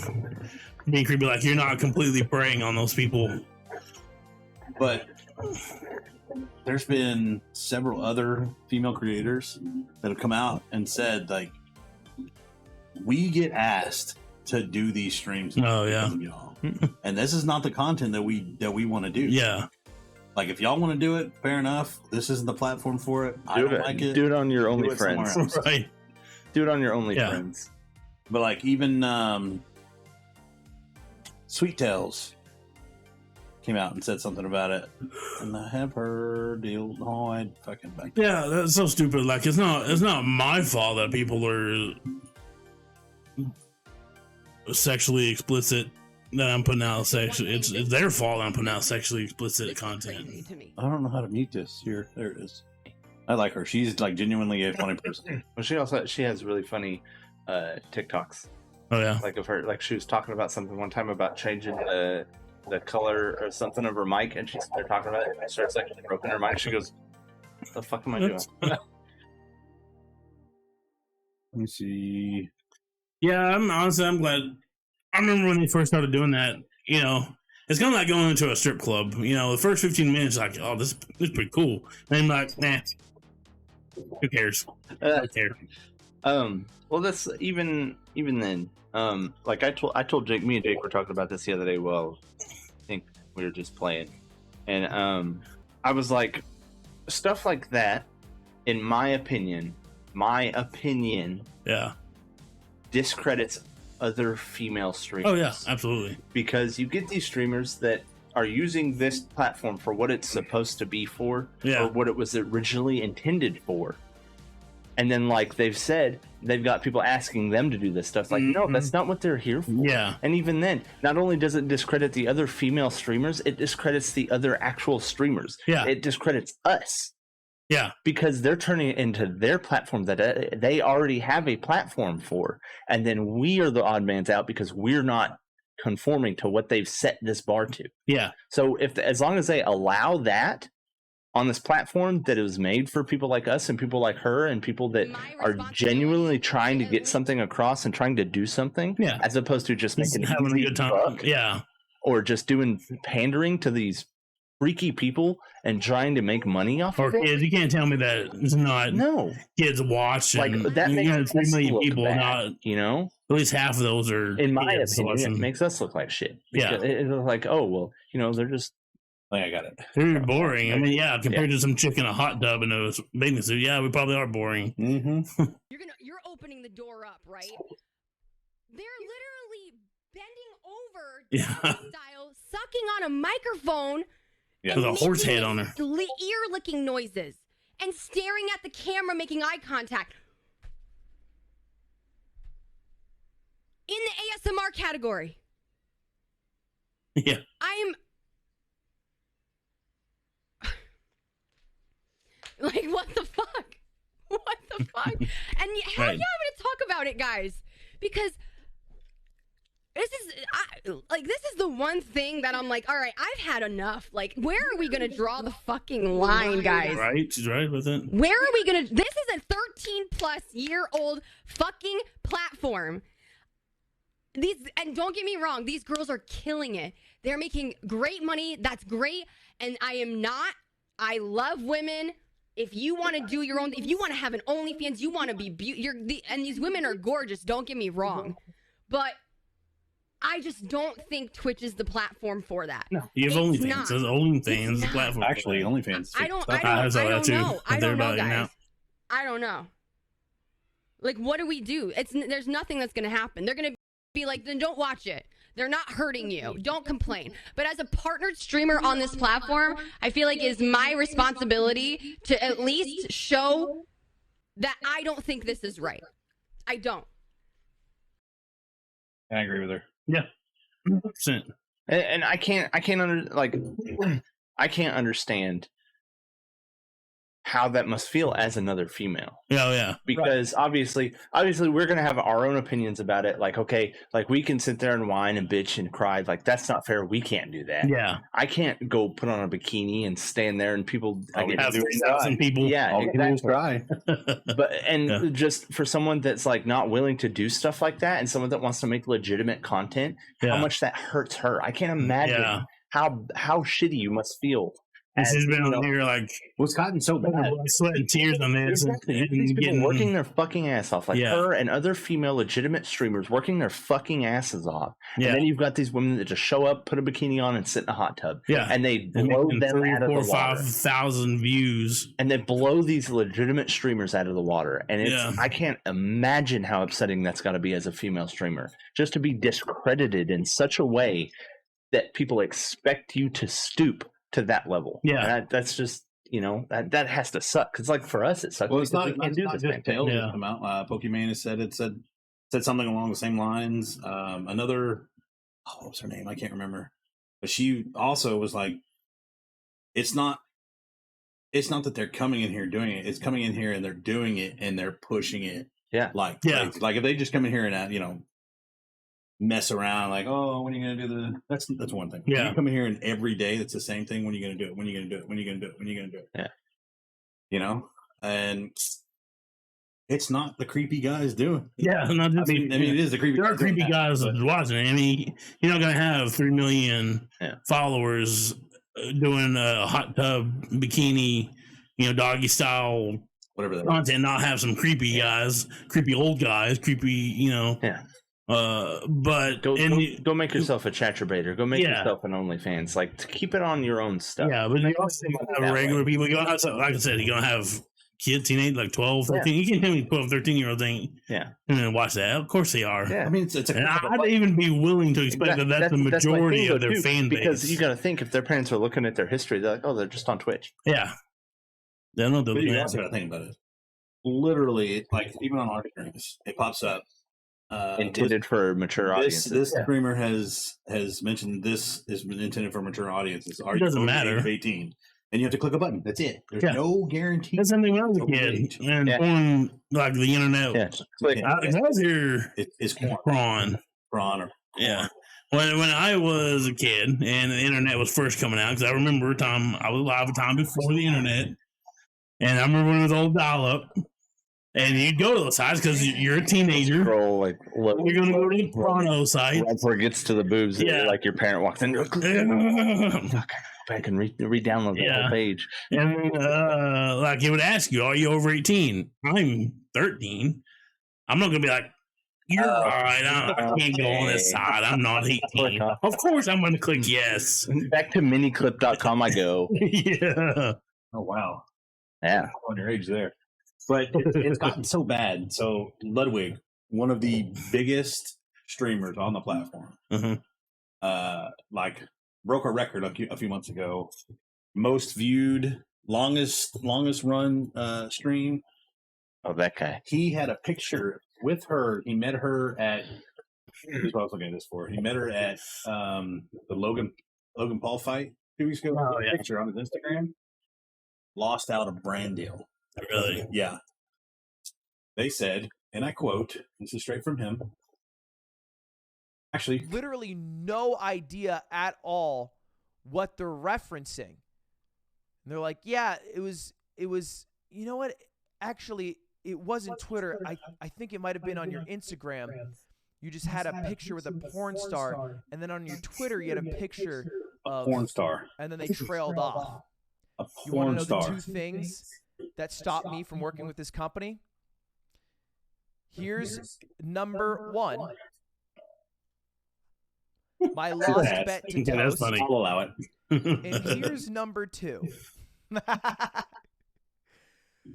Being creepy, like you're not completely preying on those people. But there's been several other female creators that have come out and said, like, we get asked to do these streams. Oh yeah, and this is not the content that we want to do. Yeah, like if y'all want to do it, fair enough. This isn't the platform for it. I don't like it. Do it on your OnlyFriends. Right. Do it on your OnlyFriends. But like even Sweet Tales came out and said something about it, and I have her deal. Oh, I fucking back. Yeah, that's so stupid. Like it's not my fault that people are sexually explicit. That I'm putting out it's their fault that I'm putting out sexually explicit content. I don't know how to mute this. Here, there it is. I like her. She's like genuinely a funny person. Well, she has really funny TikToks. Oh yeah, like of her, like she was talking about something one time about changing the color or something of her mic, and they're talking about it, and starts like broken her mic. She goes, "What the fuck am I doing?" Let me see. Yeah, I'm glad. I remember when they first started doing that. You know, it's kind of like going into a strip club. You know, the first 15 minutes, like, oh, this is pretty cool. And I'm like, nah, who cares? Who cares? Well, that's even then. Like I told Jake, me and Jake were talking about this the other day. Well, I think we were just playing, and I was like, stuff like that, in my opinion, Yeah. discredits other female streamers. Oh yeah, absolutely. Because you get these streamers that are using this platform for what it's supposed to be for, or what it was originally intended for. And then, like they've said, they've got people asking them to do this stuff. Like, no, that's not what they're here for. Yeah. And even then, not only does it discredit the other female streamers, it discredits the other actual streamers. Yeah. It discredits us. Yeah. Because they're turning it into their platform that they already have a platform for. And then we are the odd mans out because we're not conforming to what they've set this bar to. Yeah. So as long as they allow that on this platform that it was made for people like us and people like her and people that are genuinely trying to get something across and trying to do something, as opposed to just making having a good time. Buck, or just doing pandering to these freaky people and trying to make money off of it. Kids, you can't tell me that it's not. No, kids watch like that makes 3 million people. Bad, not at least half of those are. In my opinion, it makes us look like shit. It's like, oh well, they're just. I got it. They're boring. I mean, compared to some chick in a hot tub in a bathing suit, we probably are boring. Mm-hmm. You're opening the door up, right? They're literally bending over style, sucking on a microphone with a horse head on her, ear licking noises, and staring at the camera, making eye contact. In the ASMR category. Yeah. I'm like, what the fuck? What the fuck? And hell yeah, I'm going to talk about it, guys. Because this is the one thing that I'm like, all right, I've had enough. Like, where are we going to draw the fucking line, guys? Right? She's right with it. Where are we going to... This is a 13-plus-year-old fucking platform. And don't get me wrong, these girls are killing it. They're making great money. That's great. And I love women. If you want to do your own, if you want to have an OnlyFans, you want to be and these women are gorgeous. Don't get me wrong, but I just don't think Twitch is the platform for that. No, you have OnlyFans. OnlyFans is the platform. Actually, OnlyFans. I don't know, guys. I don't know. Like, what do we do? There's nothing that's gonna happen. They're gonna be like, then don't watch it. They're not hurting you. Don't complain. But as a partnered streamer on this platform, I feel like it's my responsibility to at least show that I don't think this is right. I don't. I agree with her. Yeah. 100%. And I can't understand how that must feel as another female. Yeah. Because obviously we're going to have our own opinions about it. Like, okay, like we can sit there and whine and bitch and cry. Like, that's not fair. We can't do that. Yeah. I can't go put on a bikini and stand there and people have 3,000 people. Yeah, exactly. Cry. But just for someone that's like not willing to do stuff like that and someone that wants to make legitimate content, how much that hurts her. I can't imagine how shitty you must feel. And she's been on here like, what's gotten so bad? Sweat and tears on this. Exactly. And these people working their fucking ass off. Like her and other female legitimate streamers working their fucking asses off. Yeah. And then you've got these women that just show up, put a bikini on, and sit in a hot tub. Yeah. And they blow them out of the water. 5,000 views. And they blow these legitimate streamers out of the water. And I can't imagine how upsetting that's got to be as a female streamer. Just to be discredited in such a way that people expect you to stoop to that level. That's just that has to suck because like for us it sucks. Well, it's not just Tails that come out. Pokemon has said said something along the same lines. Another what was her name? I can't remember, but she also was like, it's not that they're coming in here doing it. It's coming in here and they're doing it and they're pushing it. Like if they just come in here and mess around like, oh, when are you gonna do that's one thing. When you come in here and every day that's the same thing. When are you gonna do it? When are you gonna do it? When are you gonna do it? When are you gonna do it? And it's not the creepy guys doing. Yeah, not just, I mean, it is the creepy. There are creepy guys watching it. I mean, you're not gonna have 3 million followers doing a hot tub bikini, doggy style, whatever that content. Not have some creepy guys, creepy old guys, creepy, But go make yourself a chatterbaiter. Go make yourself an OnlyFans. Like, to keep it on your own stuff. Yeah, but you also have regular people. You're gonna have, like I said, you're gonna have kids, teenage, like 12, 13. You can't tell me 12, 13-year-old thing. Yeah, and then watch that. Of course they are. Yeah. I mean, it's and I'd even be willing to expect that's the majority of their fan base. Because you got to think, if their parents are looking at their history, they're like, oh, they're just on Twitch. Yeah, they don't know. But you also got to think about it. Literally, like even on our streams, it pops up. Intended for mature audiences. This streamer has mentioned this is intended for mature audiences. It doesn't matter. 18, and you have to click a button. That's it. There's no guarantee. That's something when I was a kid, and on like the internet. I was here. It's prawn. Yeah. When I was a kid and the internet was first coming out, because I remember a time I was alive a time before the internet, and I remember when it was all dial up. And you'd go to those sites because you're a teenager. Scroll, like, you're going to go to the porno site. Right before it gets to the boobs, like your parent walks in. Back and re-download the whole page. And like it would ask you, are you over 18? I'm 13. I'm not going to be like, you're all right. I can't go on this side. I'm not 18. Of course I'm going to click yes. Back to miniclip.com I go. Yeah. Oh, wow. Yeah. On your age there. But it's gotten so bad. So Ludwig, one of the biggest streamers on the platform, broke a record a few months ago. Most viewed, longest run stream. Oh, that guy. He had a picture with her. He met her at. Here's what I was looking at this for. He met her at the Logan Paul fight 2 weeks ago. Oh, yeah. Picture on his Instagram. Lost out a brand deal. Really? Yeah. They said, and I quote, this is straight from him. Actually, literally no idea at all what they're referencing. And they're like, yeah, it was, you know what? Actually, it wasn't Twitter. I think it might have been on your Instagram. You just had a picture with a porn star, and then on your Twitter, you had a picture of a porn star. And then they trailed off. A you want to know star. the 2 things that stopped me from working with this company? Here's number 1. My lost bet to Toast. That's funny. I'll allow it. And here's number 2.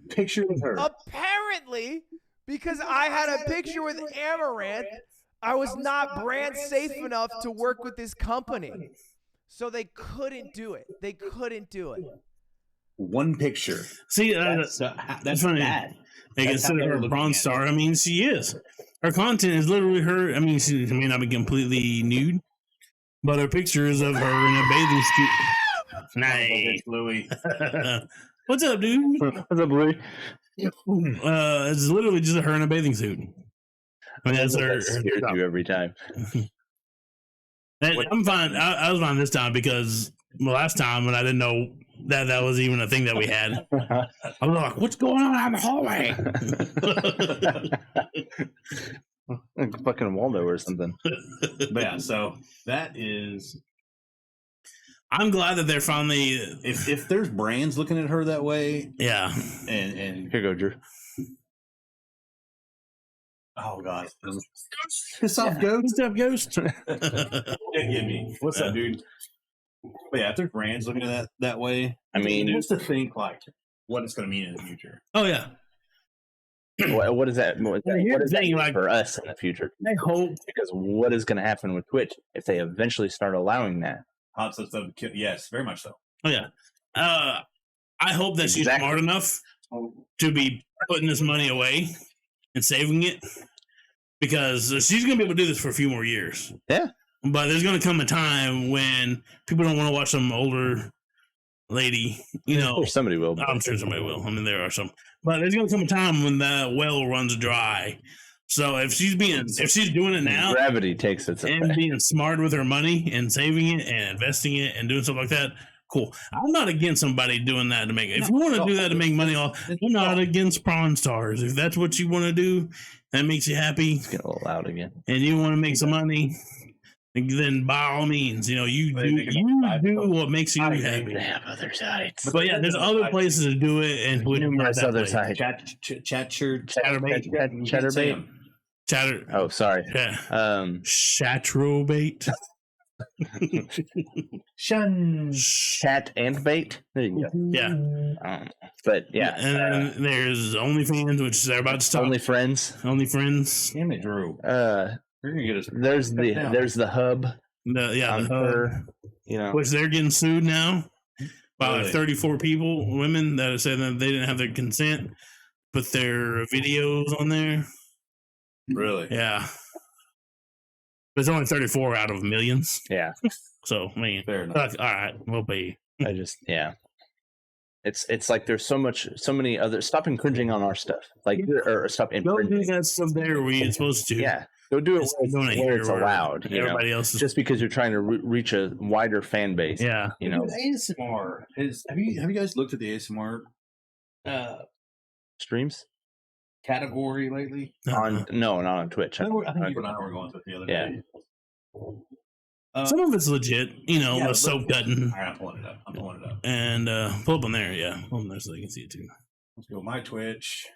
Picture with her. Apparently, because I had a picture with Amaranth, I was not brand safe enough to work with this company. So they couldn't do it. One picture. See, that's funny. Bad. They consider her a bronze star. I mean, she is. Her content is literally her. I mean, she may not be completely nude, but her pictures of her in a bathing suit. Nice, Louie. What's up, dude? What's up, Louie? It's literally just her in a bathing suit. I mean, that's her. Scares you every time. I'm fine. I was fine this time because last time when I didn't know that was even a thing that we had, I was like, "What's going on out in the hallway?" Like fucking Waldo or something. But yeah, so that is. I'm glad that they're finally. If there's brands looking at her that way, yeah, and here you go, Drew. Oh God! Piss off, Ghost. What's up, Ghost? Get me. What's up, dude? But yeah, if there's brands looking at that way, I mean, just to think like what it's going to mean in the future. Oh yeah. What is that? What is that like, for us in the future? I hope, because what is going to happen with Twitch if they eventually start allowing that? Yes, very much so. Oh yeah. I hope that she's smart enough to be putting this money away and saving it, because she's going to be able to do this for a few more years. Yeah. But there's going to come a time when people don't want to watch some older lady, Somebody will. I'm sure somebody will. I mean, there are some. But there's going to come a time when the well runs dry. So if she's doing it now, gravity takes its effect. And being smart with her money and saving it and investing it and doing stuff like that, Cool. I'm not against somebody doing that to make it. If you want to do that to make money off, I'm not against Prawn Stars. If that's what you want to do, that makes you happy. It's getting a little loud again. And you want to make some money, then by all means, you do what makes you happy. They have other sites. But yeah, there's other places to do it, and numerous other sites. Chatterbait. Chatter. Oh, sorry. Yeah. Chatrobait. Chat and bait. There you go. Yeah. But yeah. And then there's OnlyFans, which they're about to stop. OnlyFriends. Cinemadrue. You're gonna get us. There's the hub. The hub. You know, which they're getting sued now by like 34 women that said that they didn't have their consent, put their videos on there. Really? Yeah. But it's only 34 out of millions. Yeah. So, man, fair enough. All right, we'll pay. It's like there's so many other. Stop infringing on our stuff. Like, or stop infringing. Don't do that stuff there where you're supposed to. Yeah. Go do it where it's allowed. Everybody else is just because you're trying to reach a wider fan base. Yeah. You know, ASMR is. Have you guys looked at the ASMR streams category lately? No, not on Twitch. I think you and I were going to it the other day. Some of it's legit, the soap cutting. All right, I'm pulling it up. And pull up on there, yeah. Pull up on there so they can see it too. Let's go. My Twitch.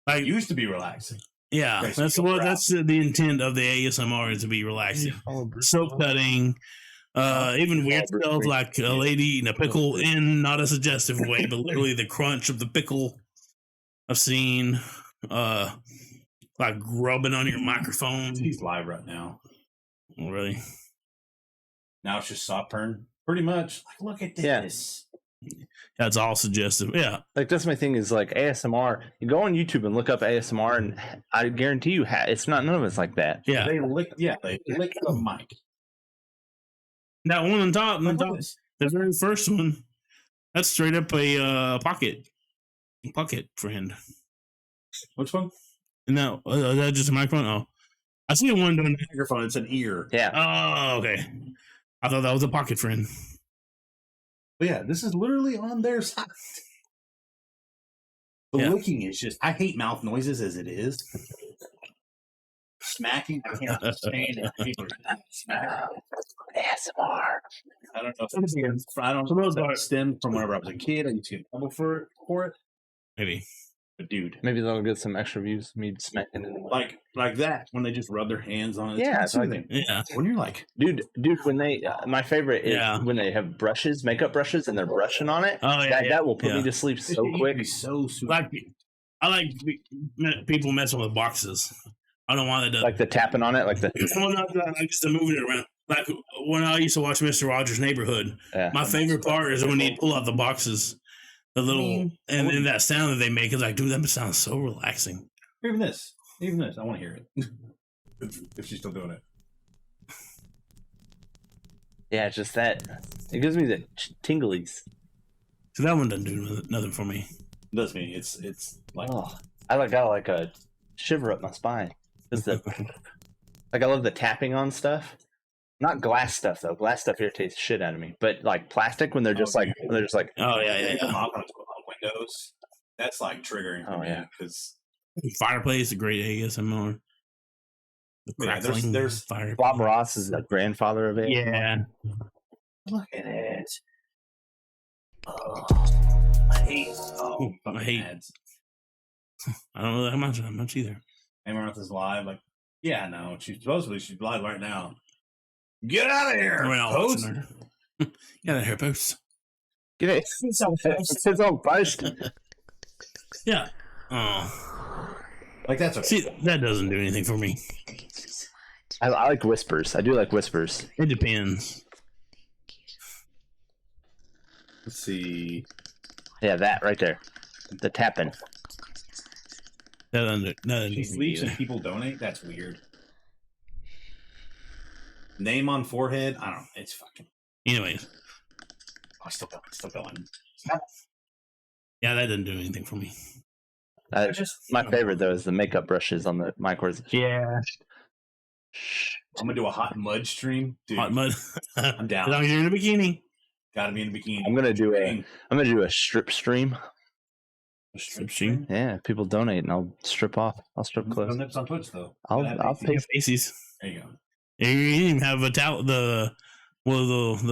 Like, it used to be relaxing. Yeah, okay, that's the intent of the ASMR is to be relaxing. Soap cutting, even weird stuff like a lady eating a pickle in not a suggestive way, but literally the crunch of the pickle. I've seen like grubbing on your microphone. He's live right now. Oh, really? Now it's just soft turn. Pretty much. Like, look at this. That's all suggestive. Yeah. Like, that's my thing is like ASMR. You go on YouTube and look up ASMR, and I guarantee you it's not, none of it's like that. Yeah. They lick the mic. That one on top, the very first one, that's straight up a pocket friend. Which one? No, is that just a microphone? Oh, I see one doing the microphone. It's an ear. Yeah. Oh, okay. I thought that was a pocket friend. But yeah, this is literally on their side. The licking is just, I hate mouth noises as it is. Smacking, I can't stand it. ASMR. I don't know if that stemmed from whenever I was a kid. I used to get trouble for it. Maybe. But dude, maybe they'll get some extra views. Me smacking it like that when they just rub their hands on it. Yeah, it's soothing. Yeah. When you're like, dude, when they my favorite is when they have makeup brushes, and they're brushing on it. Oh yeah, that will put me to sleep so quick. So soothing. I like people messing with boxes. I don't want to like the tapping on it, like the. Well, not that. I just moving it around. Like when I used to watch Mr. Rogers' Neighborhood, my favorite part is when they pull out the boxes. The little and then that sound that they make is like, dude, that sounds so relaxing. Even this, I want to hear it. if she's still doing it. Yeah, just that. It gives me the tinglies. So that one doesn't do nothing for me. It does me. It's like I got like a shiver up my spine. I love the tapping on stuff. Not glass stuff though. Glass stuff irritates the shit out of me. But like plastic, when they're just like, oh yeah. On windows, that's like triggering for me because fireplace is a great ASMR. There's fire. Bob Ross is the grandfather of it. Yeah. Look at it. I hate ads. I don't know that much either. Amaranth is live. Like, yeah, no, she's live right now. Get out of here, post. Get out of here, post. Get it. It's all post. Yeah. Oh. Like that's okay. See, that doesn't do anything for me. I like whispers. I do like whispers. It depends. Let's see. Yeah, that right there. The tapping. She sleeps and people donate? That's weird. Name on forehead? I don't know. It's fucking. Anyways. Oh, still going. Yeah, that doesn't do anything for me. My favorite, though, is the makeup brushes on the micros. Yeah. I'm going to do a hot mud stream. Dude, hot mud. I'm down. As long as you're in a bikini. Gotta be in a bikini. I'm gonna do a strip stream. A strip stream? Yeah, people donate and I'll strip off. I'll strip No clothes. nips on Twitch though. I'll pay. Macy's. There you go. You even have the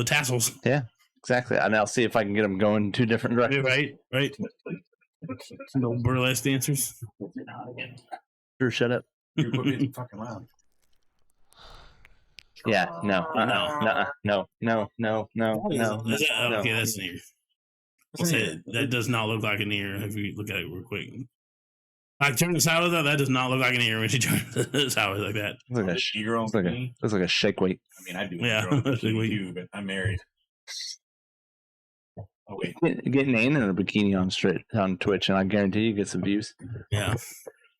tassels. Yeah, exactly. And I'll see if I can get them going 2 different directions. Right. No burlesque dancers. Drew, shut up. You're being fucking loud. Yeah, no. Okay, that's an ear. I'll say that does not look like an ear if you look at it real quick. Like turn the sour though, that does not look like an ear when she turns the sour like that. Looks like a shake weight. I mean, I do. Yeah, too, but I'm married. Oh wait, get Nane in a bikini on Twitch, and I guarantee you get some views. Yeah,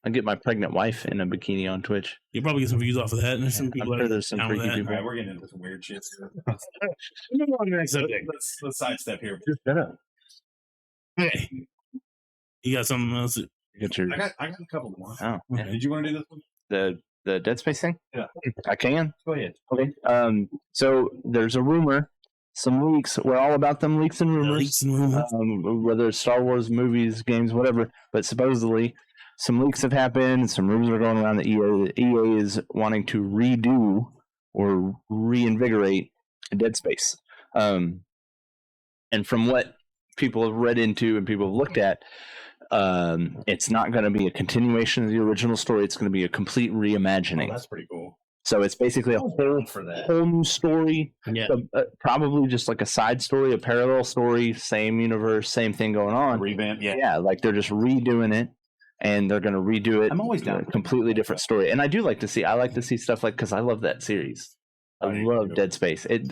I get my pregnant wife in a bikini on Twitch. You probably get some views off of that. And there's some people. I'm sure there's some freaky people. all right, we're getting into some weird shit. Let's sidestep here. Shut up. Hey, you got something else? I got a couple more. Oh, yeah. Did you want to do this one? The Dead Space thing? Yeah, I can. Go ahead. Okay. So there's a rumor. Some leaks. We're all about them leaks and rumors. Whether it's Star Wars movies, games, whatever. But supposedly, some leaks have happened. Some rumors are going around that EA is wanting to redo or reinvigorate Dead Space. And from what people have read into and people have looked at, it's not going to be a continuation of the original story. It's going to be a complete reimagining. Oh, that's pretty cool. So it's basically a whole new story. Yeah. So, probably just like a side story, a parallel story, same universe, same thing going on. Revamp, yeah. Yeah, like they're just redoing it, and they're going to redo it. I'm always down. A completely different story. And I like to see stuff like, because I love that series. I love Dead Space. It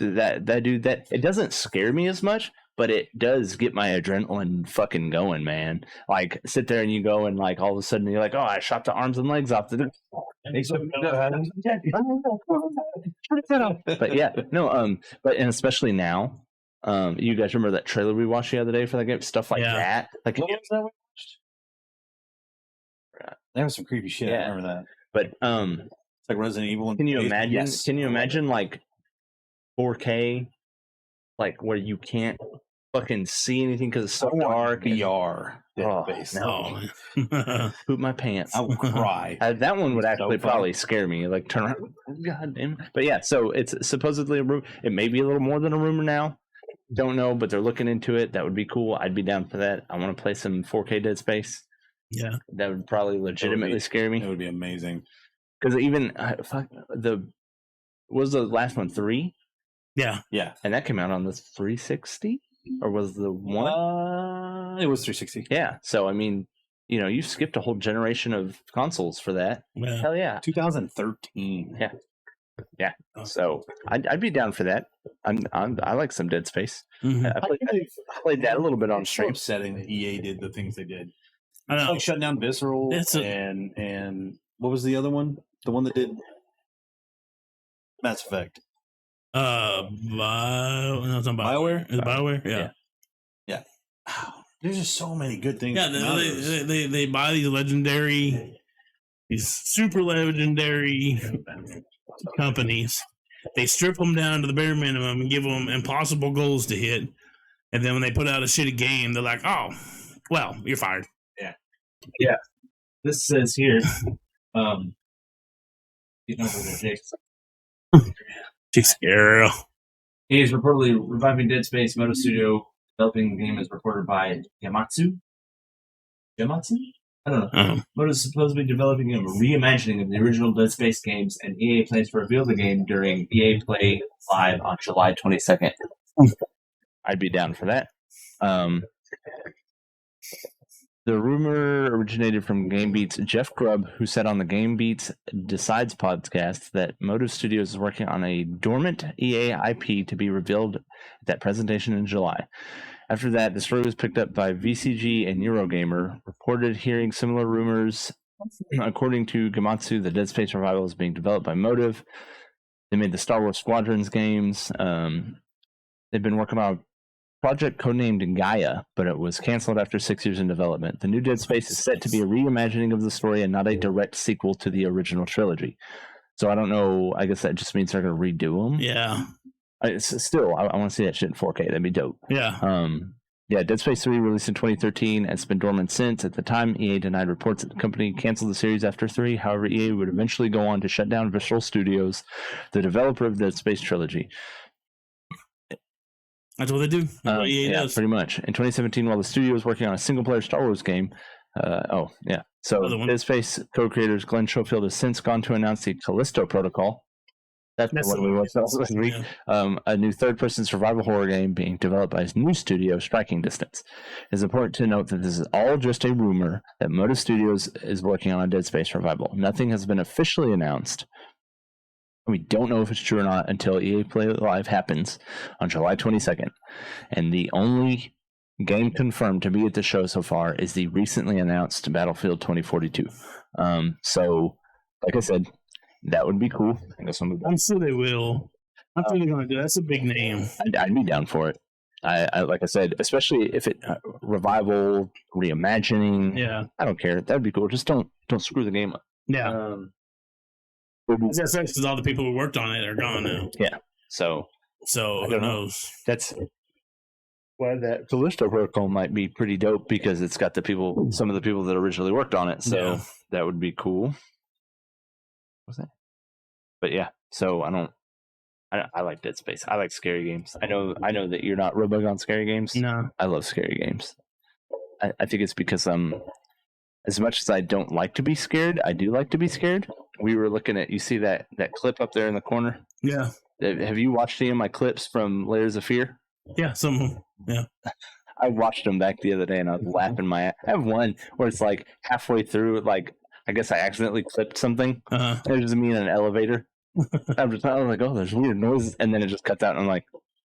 doesn't scare me as much, but it does get my adrenaline fucking going, man. Like, sit there and you go and like all of a sudden you're like, oh, I shot the arms and legs off the. But yeah, no, but and especially now, you guys remember that trailer we watched the other day for that game? Stuff like that. Like, what was that we watched? That was some creepy shit. Yeah. I remember that. But it's like Resident Evil. Can you imagine? Yes. Can you imagine like 4K, like where you can't fucking see anything because it's so dark? VR. Oh, no. Poop my pants. I would cry. That one would actually probably scare me. Like turn around. God damn. But yeah, so it's supposedly a rumor. It may be a little more than a rumor now. Don't know, but they're looking into it. That would be cool. I'd be down for that. I want to play some 4K Dead Space. Yeah, that would probably legitimately scare me. That would be amazing. Because even what was the last one 3? Yeah, and that came out on the 360, or was the one? It was 360. Yeah, so I mean, you skipped a whole generation of consoles for that. Yeah. Hell yeah, 2013. Yeah. So I'd be down for that. I like some Dead Space. Mm-hmm. I played that a little bit on stream. Upsetting that EA did the things they did. I know. Like shutting down Visceral and what was the other one? The one that did Mass Effect. BioWare. Is it BioWare? Yeah. There's just so many good things. Yeah, they buy these super legendary companies. They strip them down to the bare minimum and give them impossible goals to hit. And then when they put out a shitty game, they're like, "Oh, well, you're fired." Yeah. This says here, Chicks girl. he is reportedly reviving Dead Space. Moto Studio developing the game is reported by Yamatsu? I don't know. Moto is supposedly developing a reimagining of the original Dead Space games, and EA plans to reveal the game during EA Play Live on July 22nd. I'd be down for that. The rumor originated from GameBeat's Jeff Grubb, who said on the GameBeats Decides podcast that Motive Studios is working on a dormant EA IP to be revealed at that presentation in July. After that, the story was picked up by VCG and Eurogamer, reported hearing similar rumors. According to Gamatsu, the Dead Space revival is being developed by Motive. They made the Star Wars Squadrons games. They've been working on a project codenamed Gaia, but it was canceled after 6 years in development. The new Dead Space is set to be a reimagining of the story and not a direct sequel to the original trilogy. So I don't know. I guess that just means they're going to redo them. Yeah. Still, I want to see that shit in 4K. That'd be dope. Yeah. Dead Space 3 released in 2013 and it's been dormant since. At the time, EA denied reports that the company canceled the series after 3. However, EA would eventually go on to shut down Visceral Studios, the developer of the Dead Space trilogy. That's what they do. EA does. Pretty much. In 2017, while the studio was working on a single-player Star Wars game, So Dead Space co-creators Glenn Schofield has since gone to announce the Callisto Protocol. That's what we watched this week. A new third-person survival horror game being developed by his new studio, Striking Distance. It's important to note that this is all just a rumor that Motive Studios is working on a Dead Space revival. Nothing has been officially announced. We don't know if it's true or not until EA Play Live happens on July 22nd. And the only game confirmed to be at the show so far is the recently announced Battlefield 2042. So, like I said, that would be cool. I'm sure they will. I'm sure they're going to do. That's a big name. I'd be down for it. I like I said, especially if it revival, reimagining. Yeah, I don't care. That'd be cool. Just don't screw the game up. Yeah. That's because all the people who worked on it are gone now. Yeah. So who knows? That's why that Callisto Protocol might be pretty dope because it's got some of the people that originally worked on it. So that would be cool. What's that? But yeah, so I like Dead Space. I like scary games. I know that you're not real big on scary games. No. I love scary games. I think it's because as much as I don't like to be scared, I do like to be scared. We were looking at, you see that clip up there in the corner? Yeah. Have you watched any of my clips from Layers of Fear? Yeah, some of them. Yeah. I watched them back the other day and I was laughing my ass. I have one where it's like halfway through, like, I guess I accidentally clipped something. It was me in an elevator. I was like, oh, there's weird noises. And then it just cuts out and I'm like,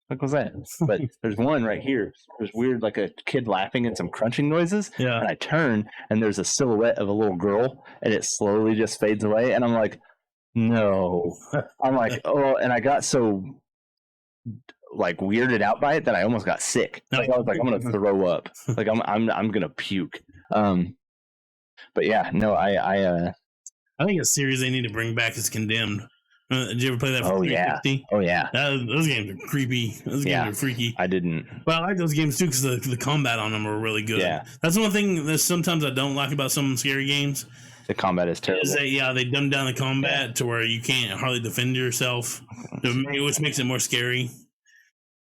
what was that? But there's one right here. There's weird, like a kid laughing and some crunching noises. Yeah. And I turn and there's a silhouette of a little girl and it slowly just fades away. And I'm like, no. I'm like, oh, and I got so like weirded out by it that I almost got sick. Like, I was like, I'm gonna throw up. Like I'm gonna puke. But yeah, no, I think a series they need to bring back is Condemned. Did you ever play that? For 360? Oh yeah. Those games are creepy. Those games are freaky. I didn't. But I like those games too because the combat on them are really good. Yeah. That's one thing that sometimes I don't like about some scary games. The combat is terrible. They dumb down the combat to where you can't hardly defend yourself, which makes it more scary.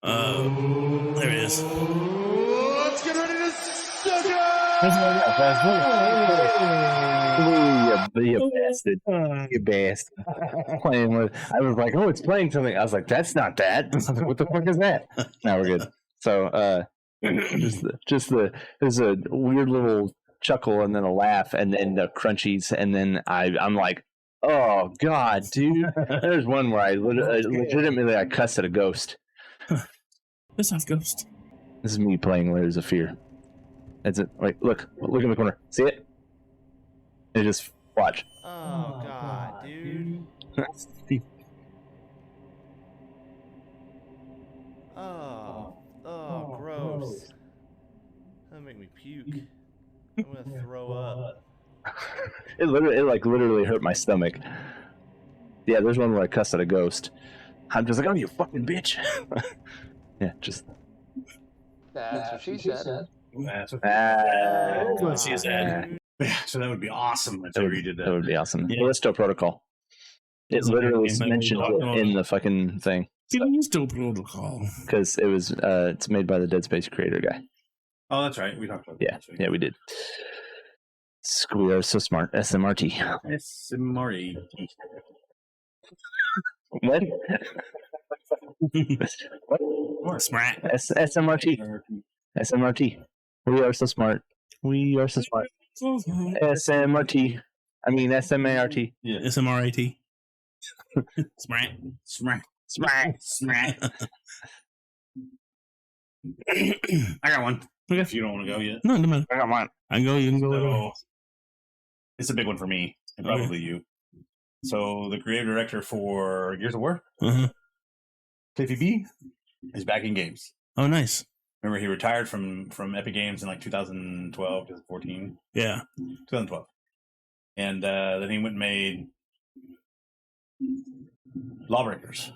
There it is. Let's get ready to suck it! You bastard. You bastard. Playing with, I was like, oh, it's playing something. I was like, that's not that. I was like, what the fuck is that? Now we're good. So, there's a weird little chuckle and then a laugh and then the crunchies. And then I'm like, oh, God, dude. There's one where I legitimately cussed at a ghost. This sounds ghost. This is me playing Layers of Fear. That's it. Wait, look in the corner. See it? And just watch. Oh, God, dude. Oh, gross. That'll make me puke. I'm gonna throw up. It literally hurt my stomach. Yeah, there's one where I cussed at a ghost. I'm just like, oh, you fucking bitch. Yeah, just. That's what she said. That's What she said. Yeah, so that would be awesome if you did that. That would be awesome. Yeah. Callisto Protocol. It literally mentions it in the fucking thing. Callisto Protocol. Because it was, it's made by the Dead Space creator guy. Oh, that's right. We talked about that. Yeah, yeah, we did. We are so smart. SMRT. SMRT. What? What? Smart. SMRT. SMRT. We are so smart. We are so smart. SMRT. I mean SMART. Yeah. SMRAT. Smart. Smart. Smart. Smart. I got one. Okay. If you don't want to go yet. No, no matter. I got one. I can go. You can go. So, it's a big one for me, and probably you. So, the creative director for Gears of War, Cliffy B, is back in games. Oh, nice. Remember, he retired from Epic Games in like 2012, 2014. Yeah. 2012. And then he went and made Lawbreakers.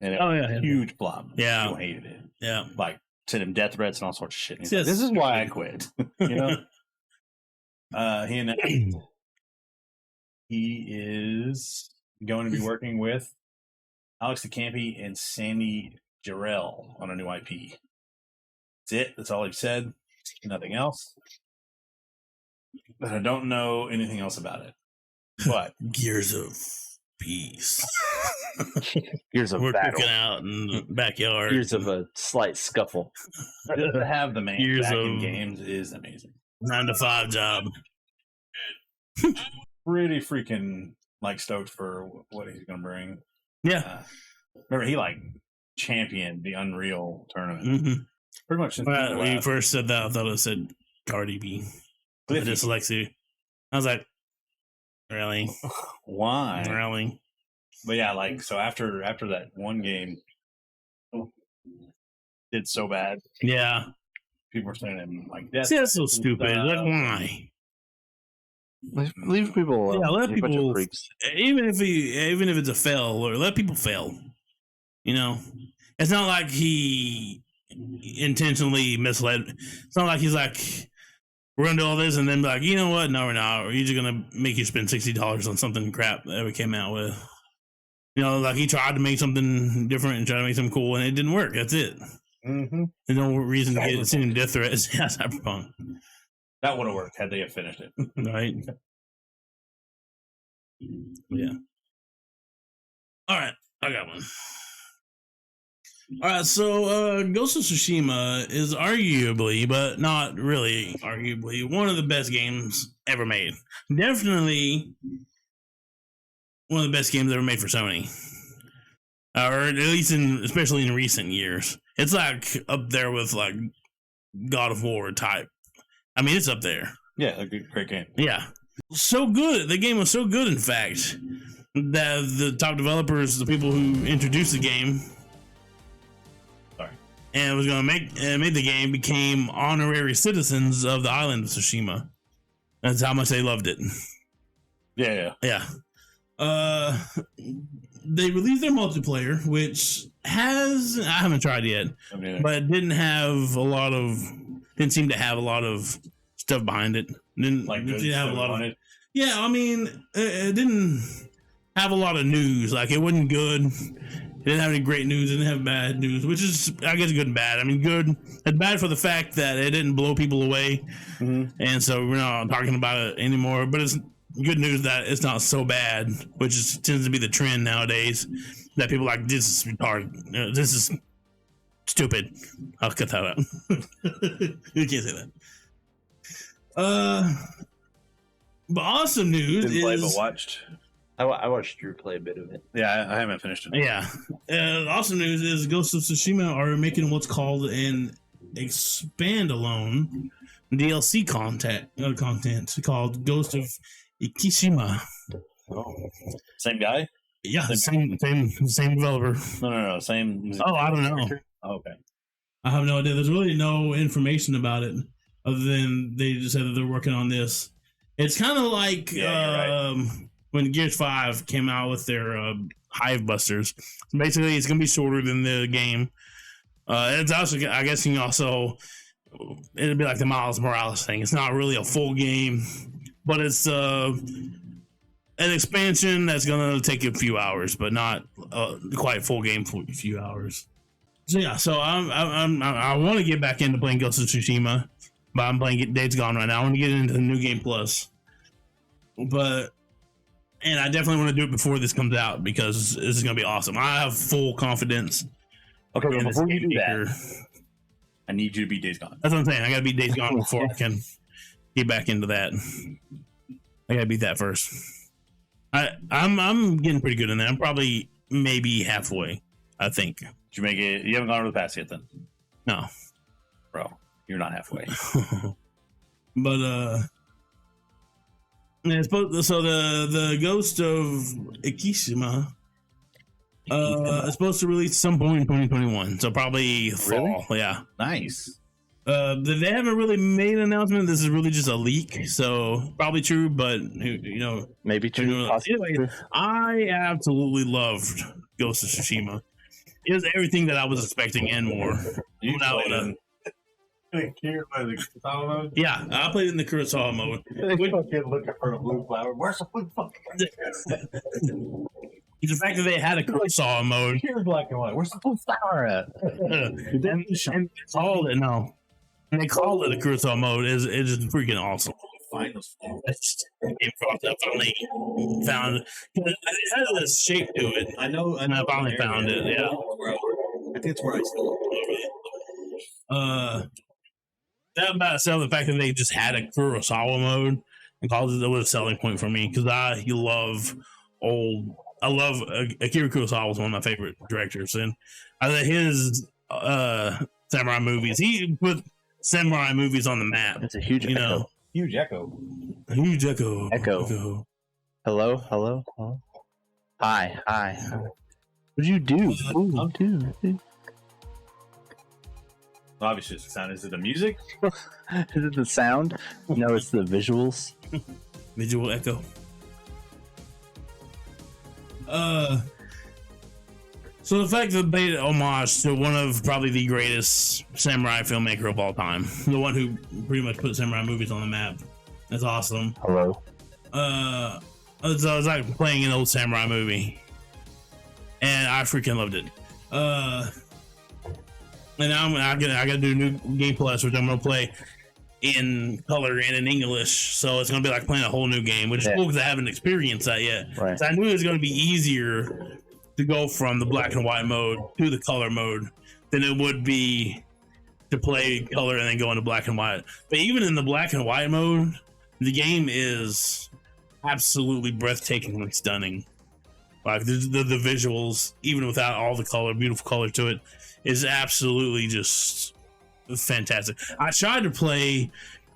And it was a huge flop. Yeah. People hated it. Yeah. Like, sent him death threats and all sorts of shit. And he's Yes. like, this is why I quit. You know? He announced he is going to be working with Alex DeCampi and Sammy Jarrell on a new IP. That's it. That's all he said. Nothing else. But I don't know anything else about it. But Gears of Peace. Gears of We're battle. cooking out in the backyard. Years of a slight scuffle. just to have the man Years back in of- games is amazing. 9-to-5 job. Pretty freaking like stoked for what he's going to bring. Yeah. Remember, he like championed the Unreal tournament. Mm-hmm. Pretty much since When you first said that, I thought it said Cardi B. Cliffy. Dyslexia. I was like, really? Why? Really? But yeah, like so after that one game did so bad, Yeah. people were saying him like death. See, that's so stupid. Like, why? Leave people alone. Yeah, let You're a bunch of people- freaks. Even if it's a fail, or let people fail. You know, it's not like he intentionally misled. It's not like he's like, we're gonna do all this and then be like, you know what? No, we're not. We're just gonna make you spend $60 on something crap that we came out with. You know, like he tried to make something different and try to make something cool, and it didn't work. That's it. Mm-hmm. There's no reason to get sending death threats. Yeah, Cyberpunk, That would have worked had they have finished it. right? Yeah. All right, I got one. All right, so Ghost of Tsushima is arguably, but not really arguably, one of the best games ever made. Definitely one of the best games ever made for Sony, or at least especially in recent years. It's like up there with like God of War type. I mean, it's up there. Yeah, a great game. Yeah, so good. The game was so good, in fact, that the top developers, the people who introduced the game, and was going to made the game, became honorary citizens of the island of Tsushima. That's how much they loved it. Yeah. Yeah. They released their multiplayer, which I haven't tried yet, but it didn't seem to have a lot of stuff behind it. Didn't have a lot of it. Yeah, I mean, it didn't have a lot of news. Like, it wasn't good. It didn't have any great news. It didn't have bad news, which is, I guess, good and bad. I mean, good. It's bad for the fact that it didn't blow people away, and so we're not talking about it anymore. But it's good news that it's not so bad, which tends to be the trend nowadays. That people are like, this is retarded. This is stupid. I'll cut that out. You can't say that. But awesome news Didn't play, is but watched. I watched Drew play a bit of it. Yeah, I haven't finished it. Yeah. Awesome news is Ghost of Tsushima are making what's called an expand-alone DLC content called Ghost of Ikishima. Oh. Same guy? Yeah, same developer. No. Same. Oh, I don't know. Oh, okay. I have no idea. There's really no information about it other than they just said that they're working on this. It's kind of like when Gears 5 came out with their Hive Busters. Basically, it's going to be shorter than the game. It's also, I guess, it'll be like the Miles Morales thing. It's not really a full game, but it's an expansion that's going to take a few hours, but not quite full game for a few hours. So yeah, I want to get back into playing Ghost of Tsushima, but I'm playing Days Gone right now. I want to get into the New Game Plus, and I definitely want to do it before this comes out because this is going to be awesome. I have full confidence. Okay, in well, this before you game do maker. that, I need you to beat Days Gone. That's what I'm saying. I got to beat Days Gone before I can get back into that. I got to beat that first. I'm getting pretty good in that. I'm probably maybe halfway, I think. Did you make it? You haven't gone over the pass yet, then? No, Bro, you're not halfway. But yeah, so the Ghost of Ikishima is supposed to release some point in 2021, so probably fall. Really? Yeah, Nice. they haven't really made an announcement. This is really just a leak, so probably true, but Maybe true. Anyway, I absolutely loved Ghost of Tsushima. it was everything that I was expecting and more. You Now, played in yeah, I played in the Kurosawa mode. looking for a blue flower. Where's the blue fucking? The fact that they had a Kurosawa mode. Here's black and white. Where's the blue flower at? and they called it and they called it a Kurosawa mode is just freaking awesome. Find those flowers. I finally found it. It had this shape to it. I know. And I finally found it. Yeah. I think it's where I still. That about itself, the fact that they just had a Kurosawa mode and called it was a selling point for me because I love Akira Kurosawa was one of my favorite directors, and I think his samurai movies. He put samurai movies on the map. It's a huge echo. Huge echo. Huge echo. Echo. Hello. Hi. What'd you do? Obviously, it's the sound. Is it the music? Is it the sound? No, it's the visuals. Visual echo. So the fact that they paid homage to one of probably the greatest samurai filmmaker of all time, the one who pretty much put samurai movies on the map, that's awesome. Hello. It's like playing an old samurai movie, and I freaking loved it. And now I gotta do New Game Plus, which I'm gonna play in color and in English. So it's gonna be like playing a whole new game, which is cool because I haven't experienced that yet. Right. So I knew it was gonna be easier to go from the black and white mode to the color mode than it would be to play color and then go into black and white. But even in the black and white mode, the game is absolutely breathtakingly stunning. Like the visuals, even without all the color, beautiful color to it, is absolutely just fantastic. I tried to play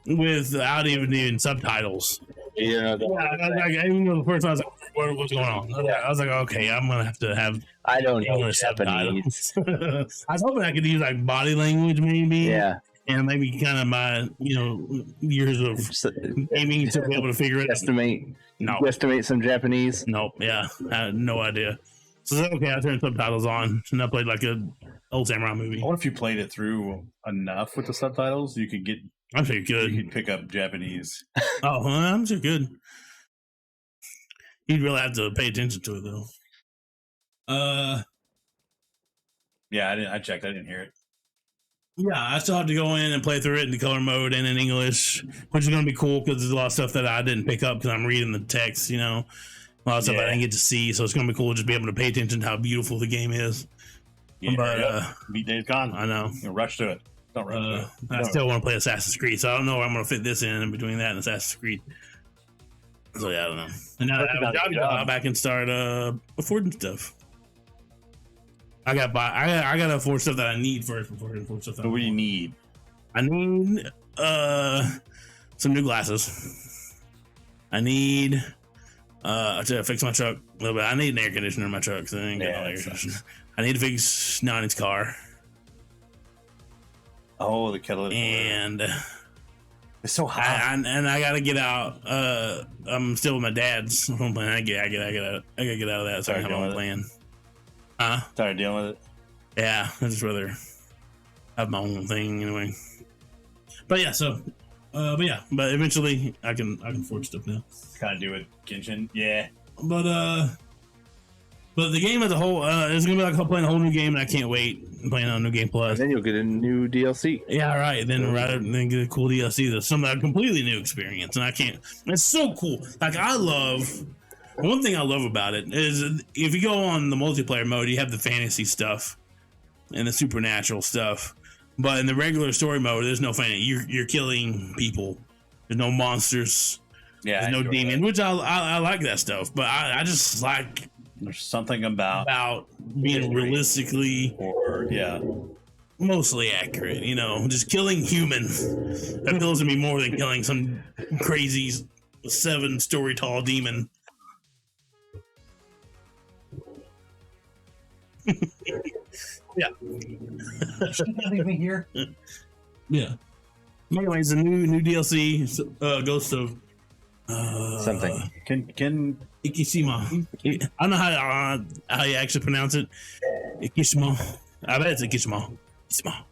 without even subtitles. Yeah. Even though the first time I was like, what's going on? I was like, okay, I'm gonna have to have. I don't know English Japanese. I was hoping I could use like body language, maybe. Yeah. And maybe kind of my, years of aiming to be able to figure it out. Estimate some Japanese. Nope. Yeah. I had no idea. So okay, I turned subtitles on and I played like a old samurai movie. I wonder if you played it through enough with the subtitles, you could get. I'm sure you could. You could pick up Japanese. Oh, well, I'm sure you could. You'd really have to pay attention to it though. Yeah, I checked. I didn't hear it. Yeah, I still have to go in and play through it in the color mode and in English, which is going to be cool because there's a lot of stuff that I didn't pick up because I'm reading the text, a lot of stuff I didn't get to see. So it's going to be cool to just be able to pay attention to how beautiful the game is. Yeah, but beat Days Gone. I know. Rush to it. Don't rush to it. I still want to play Assassin's Creed, so I don't know where I'm going to fit this in between that and Assassin's Creed. So yeah, I don't know. And now that I have a job, I can start affording stuff. I gotta afford stuff that I need first before I can afford stuff that What do you need? I need some new glasses. I need to fix my truck a little bit. I need an air conditioner in my truck because I ain't got no air conditioner. I need to fix Nani's car. Oh, the kettle. And it's so hot. And I gotta get out. I'm still with my dad's home plan. I gotta get out of that so I can have my own plan. Tired dealing with it? Yeah, I just rather have my own thing anyway. But yeah, but eventually I can afford stuff now. Kind of do it, Genshin. Yeah. But the game as a whole, it's gonna be like playing a whole new game, and I can't wait playing on New Game Plus. And then you'll get a new DLC. Yeah, right. Then get a cool DLC that's a completely new experience, and I can't. It's so cool. Like one thing I love about it is if you go on the multiplayer mode, you have the fantasy stuff and the supernatural stuff, but in the regular story mode, there's no fantasy. You're killing people. There's no monsters. Yeah, there's no demons, which I like that stuff. But I just like there's something about being realistically mostly accurate. Just killing humans that appeals to me more than killing some crazy 7-story tall demon. Yeah. Leave me here. Yeah. Anyways, the new DLC, Ghost of something. Can Ikishima. I don't know how you actually pronounce it. Ikishima. I bet it's Ikishima. Ikishima.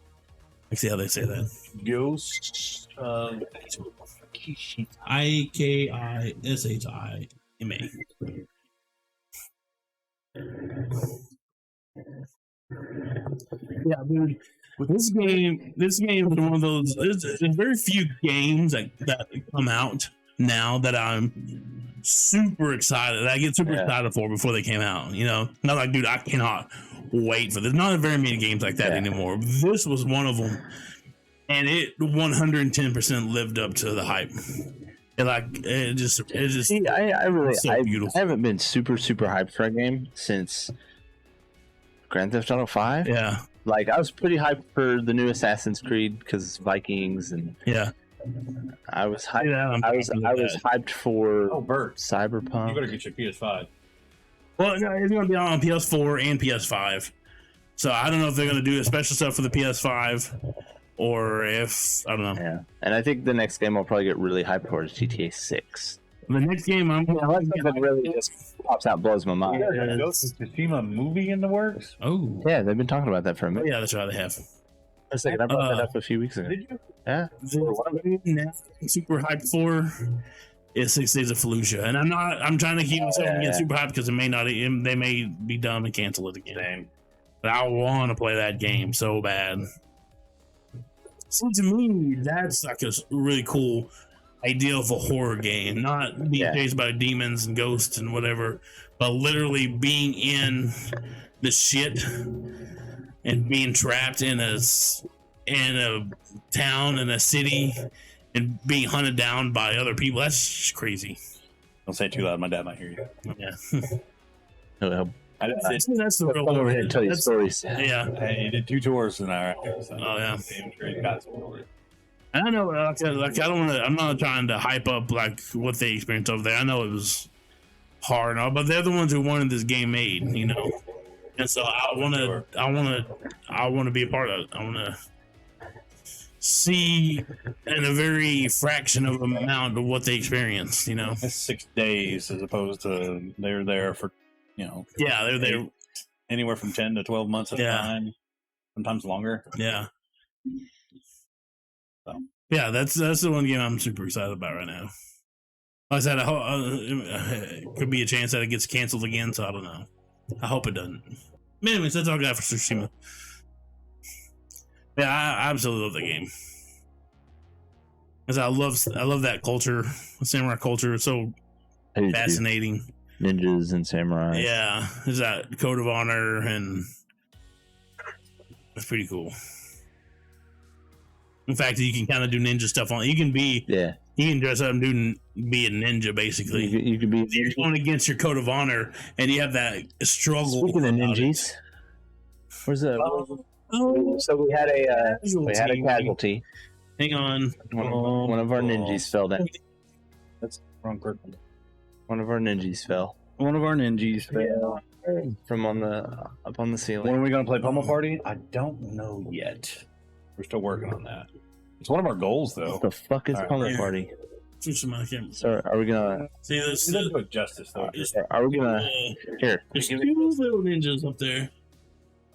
I see how they say that. Ghost of Ikishima. Yeah, dude. This game is one of those. There's very few games that come out now that I'm super excited. I get super excited for before they came out. You know, not like, dude, I cannot wait for this. Not very many games like that anymore. This was one of them, and it 110% lived up to the hype. It just. See, I really, so beautiful. I haven't been super hyped for a game since Grand Theft Auto 5. Yeah. Like, I was pretty hyped for the new Assassin's Creed because Vikings and I was hyped. Yeah, I was hyped for Bert, Cyberpunk. you better get your PS5. Well, no, it's going to be on PS4 and PS5. So I don't know if they're going to do a special stuff for the PS5 or if I don't know. Yeah, and I think the next game I'll probably get really hyped for is GTA 6. The next game I'm that really just pops out, blows my mind. Ghost of Tsushima movie in the works. Oh, yeah, they've been talking about that for a minute. Yeah, that's right. They have. I brought that up a few weeks ago. Did you? Yeah. The super hyped for is 6 Days of Fallujah, and I'm trying to keep myself from getting super hyped because they may be dumb and cancel it again. Same. But I want to play that game so bad. So to me, that's like a really cool idea of a horror game, not being chased by demons and ghosts and whatever, but literally being in the shit and being trapped in a town and a city and being hunted down by other people. That's just crazy. Don't say it too loud. My dad might hear you. Yeah. That's the real over here and tell you stories. Yeah. Hey, he did 2 tours in our. Oh yeah. I know, like I don't want to. I'm not trying to hype up like what they experienced over there. I know it was hard, and all, but they're the ones who wanted this game made, you know. And so I want to be a part of it. I want to see in a very fraction of an amount of what they experienced, you know. It's 6 days as opposed to they're there for, you know. Yeah, they're there anywhere from 10 to 12 months at a time, sometimes longer. Yeah. So. Yeah, that's the one game I'm super excited about right now. Like I said, it could be a chance that it gets canceled again, so I don't know. I hope it doesn't. But anyways, that's all I got for Tsushima. Yeah, I absolutely love that game. Because I love that culture, samurai culture. It's so fascinating. Ninjas and samurai. Yeah, there's that code of honor, and it's pretty cool. In fact, you can kind of do ninja stuff on. You can dress up and be a ninja basically. You can be. You're going against your code of honor, and you have that struggle. Speaking of ninjas, where's the? So we had a casualty. Hang on. One of our ninjas fell down. That's wrong person. One of our ninjas fell. One of our ninjas fell from up on the ceiling. When are we going to play Pummel Party? I don't know yet. We're still working on that. It's one of our goals, though. What the fuck is Pummel Party? So are we gonna see this? It doesn't do it justice, though. Are we gonna here? There's 2 little ninjas up there.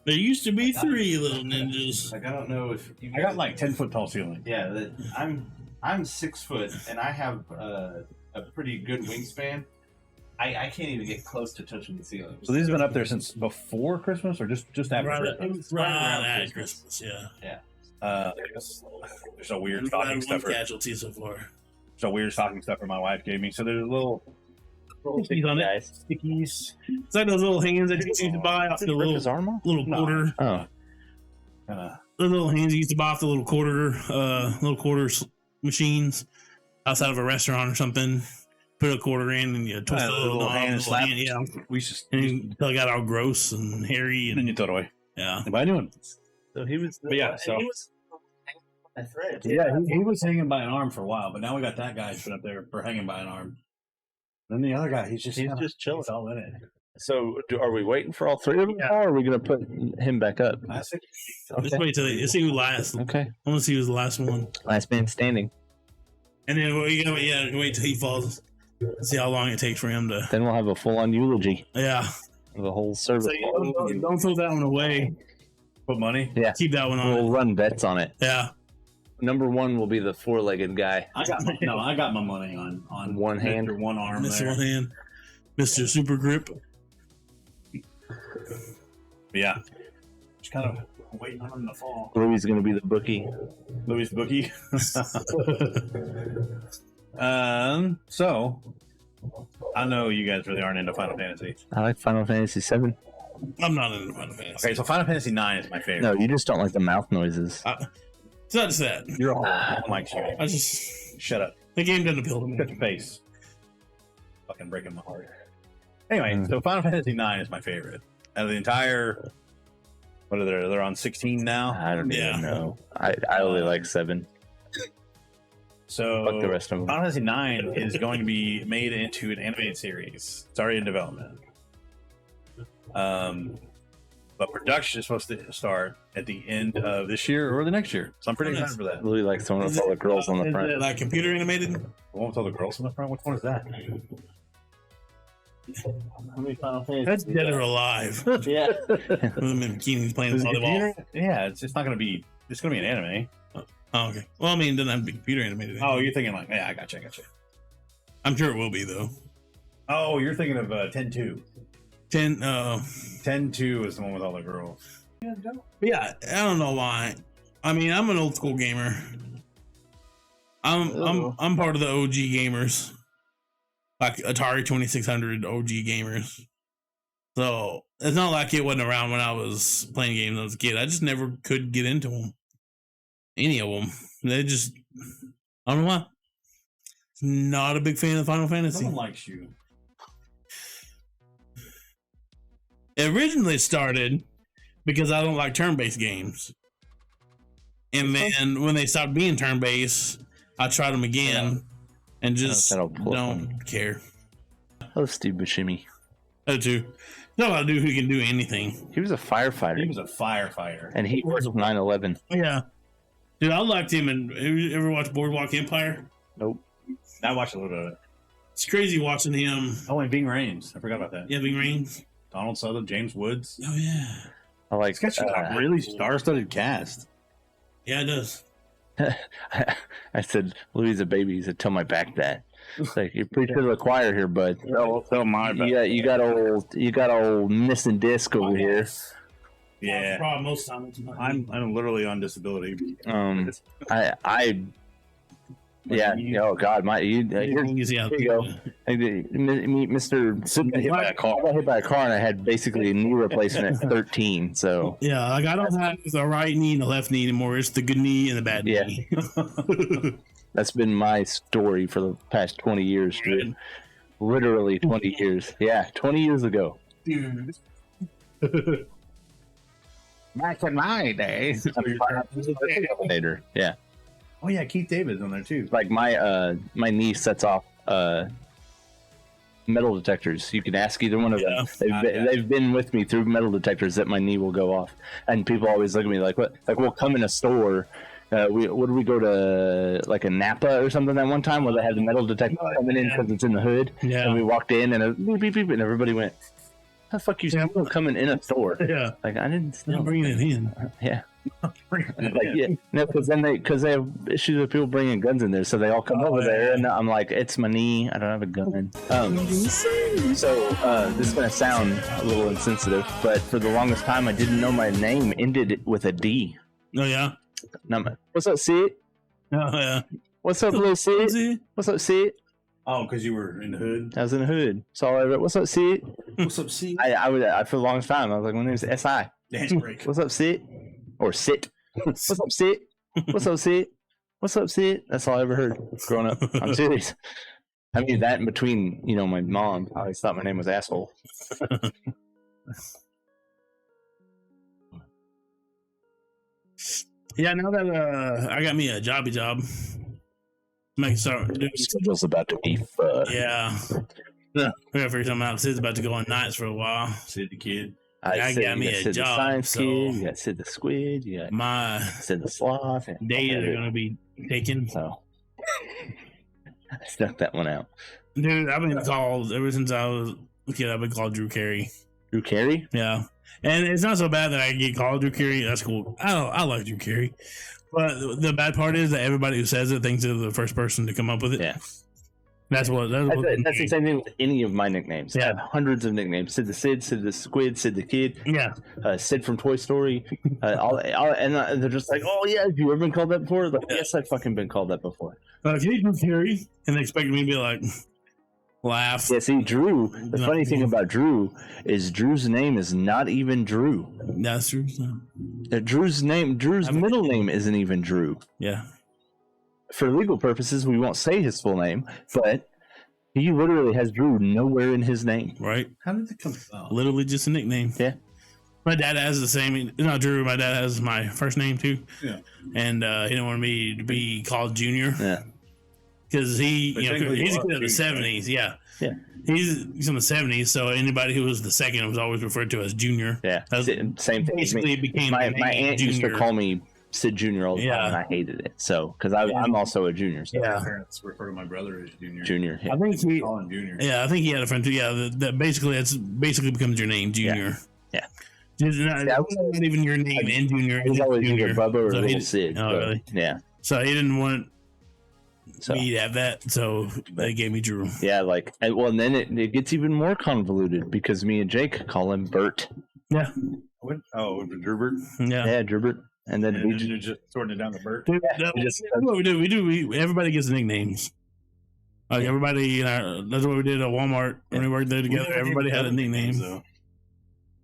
There used to be 3 little ninjas. Like, I don't know if you I got like 10-foot tall ceiling. Yeah, I'm 6 foot and I have a pretty good wingspan. I can't even get close to touching the ceiling. So these have been up there since before Christmas, or just after Christmas? Right at Christmas, yeah. Yeah. There's a weird stocking stuffer. Casualty so far. There's a weird stocking stuffer my wife gave me. So there's little stickies on it. Stickies. It's like those little hands that you used to buy off the little quarter. Oh. The little hands you used to buy off the little quarter machines outside of a restaurant or something. Put a quarter in and you twist the little hand and slap. Yeah. Until it got all gross and hairy. And then you throw it away. Yeah. By doing. So he was. He was hanging by an arm for a while, but now we got that guy put up there for hanging by an arm. Then the other guy, he's just chilling. He's all in it. So are we waiting for all 3 of them, or are we going to put him back up? Let's wait till let's see who lasts. Okay. I want to see who's the last one. Last man standing. And then you gotta wait till he falls. See how long it takes for him to. Then we'll have a full-on eulogy. Yeah. The whole service. Don't throw that one away. Put money. Yeah, Keep that one on. we'll run bets on it. Yeah. Number one will be the four-legged guy. I got my money on One hand? Mr. One arm. Mr. There. One Hand. Mr. Super Grip. Yeah. Just kind of waiting on him to fall. Louis going to be the bookie. Louis the bookie. So I know you guys really aren't into Final Fantasy. I like Final Fantasy 7. I'm not into Final Fantasy. Okay, so Final Fantasy 9 is my favorite. No, you just don't like the mouth noises. It's not just that. You're a whole Mike shooting. I just Shut up. the game doesn't appeal to me. Shut your face. Fucking breaking my heart. Anyway, so Final Fantasy 9 is my favorite. Out of the entire, what are they? They're on 16 now. I don't even know. I only like 7. So Fuck the rest of them. Final Fantasy 9 is going to be made into an animated series. It's already in development. But production is supposed to start at the end of this year or the next year. So I'm pretty excited for that. Louis likes the one with all the girls on the Is front. it like computer animated? The one with all the girls in the front? Which one is that? How many Final Fantasy? That's dead or alive. Yeah. With them in bikinis playing Is it volleyball. computer? Yeah, it's not going to be. It's going to be an anime. Oh, okay. Well, I mean, it doesn't have to be computer animated. Oh, you're thinking like, yeah, I gotcha. I'm sure it will be though. Oh, you're thinking of 10-2. 10. 10-2 is the one with all the girls. Yeah, I don't know why. I mean, I'm an old school gamer. I'm part of the OG gamers, like Atari 2600 OG gamers. So it's not like it wasn't around when I was playing games as a kid. I just never could get into them. Any of them. They just, I don't know why. Not a big fan of Final Fantasy. Someone likes you. It originally started because I don't like turn-based games. And then when they stopped being turn-based, I tried them again and just don't care. Oh, Steve Buscemi. That too. No, I dude who can do anything. He was a firefighter. He was a firefighter. And he was 9/11. Yeah. Dude, I liked him. And you ever watch Boardwalk Empire? Nope. I watched a little bit of it. It's crazy watching him. Oh, and Bing Rames. I forgot about that. Yeah, Bing Rames. Donald Sutherland, James Woods. Oh, yeah. I like. It's got a really star-studded cast. Yeah, it does. I said, Louis a baby. He said, tell my back that. It's like, you're preaching to the choir here, bud. Tell my back. You got old missing disc over here. Yeah. Probably most times. I'm literally on disability. Yeah. Oh God, here you go. Meet Mr. Hit by a car. I got hit by a car, and I had basically a knee replacement at 13. So yeah, like I don't have the right knee and the left knee anymore. It's the good knee and the bad knee. That's been my story for the past 20 years, dude. Literally 20 years. Yeah, 20 years ago. Dude. Back in my day. Collaborator. Yeah. Oh yeah, Keith David's on there too. Like my knee sets off metal detectors. You can ask either one of them. They've been with me through metal detectors that my knee will go off. And people always look at me like, what? Like we'll come in a store. We go to like a Napa or something that one time where they had the metal detector coming in because it's in the hood. Yeah. And we walked in and beep, beep, beep, and everybody went, "How the fuck you coming in a store?" Yeah. Like I didn't. I'm bringing it in. Yeah. Like yeah, no, because they have issues with people bringing guns in there, so they all come over there, and I'm like, it's my knee, I don't have a gun. So this is gonna sound a little insensitive, but for the longest time, I didn't know my name ended with a D. Oh yeah. What's up, Sid? Oh yeah. What's up, little Sid? What's up, Sid? Oh, because you were in the hood. I was in the hood. So I wrote, what's up, Sid? What's up, Sid? I for the longest time, I was like, my name's SI. Dance break. What's up, Sid? Or sit. What's up, Sid? What's up, Sid? What's up, Sid? That's all I ever heard growing up. I'm serious. I mean, that in between, my mom. I always thought my name was Asshole. Yeah, now that I got me a jobby job. Schedule's about to be fun. Yeah. We gotta figure something out. Sid's about to go on nights for a while. Sid the kid. I got me a job. Science kid, you got Sid the squid. You got my Sid the sloth. Days are gonna be taken. So I snuck that one out. Dude, I've been called ever since I was a kid. I've been called Drew Carey. Drew Carey? Yeah. And it's not so bad that I get called Drew Carey. That's cool. I like Drew Carey. But the bad part is that everybody who says it thinks they're the first person to come up with it. Yeah. That's the same thing with any of my nicknames. Yeah. I have hundreds of nicknames. Sid the Sid, Sid the Squid, Sid the Kid. Yeah. Sid from Toy Story. And they're just like, oh, yeah, have you ever been called that before? Like, yes, I've fucking been called that before. Hey, Drew Carey. And they expect me to be like, laugh. Yeah, see, Drew, the funny thing about Drew is Drew's name is not even Drew. That's true. Drew's middle name isn't even Drew. Yeah. For legal purposes, we won't say his full name, but he literally has Drew nowhere in his name. Right. How did it come about? Literally just a nickname. Yeah. My dad has the same. Not Drew. My dad has my first name too. Yeah. And he didn't want me to be called Junior. Yeah. Because he's a kid of the 70s. Yeah. Yeah. He's in the 70s, so anybody who was the second was always referred to as Junior. Yeah. Same thing. Basically, it became my aunt used to call me Sid Junior all the time, and I hated it. So, because I'm also a junior. So. Yeah. My parents refer to my brother as Junior. Junior. Yeah. I think he call him Junior. Yeah, I think he had a friend too. Yeah, that basically becomes your name, Junior. Yeah. Not even your name and Junior. He's always Junior. either Bubba or Little Sid. Oh, really? Yeah. So he didn't want me to have that, so they gave me Drew. Yeah, and then it gets even more convoluted because me and Jake call him Bert. Yeah. Drewbert? Yeah, Drewbert. And then we just sorting it down to Bert. Dude, that's what we do. Everybody gets nicknames. Like everybody, that's what we did at Walmart when we worked there together. Everybody had a nickname. So.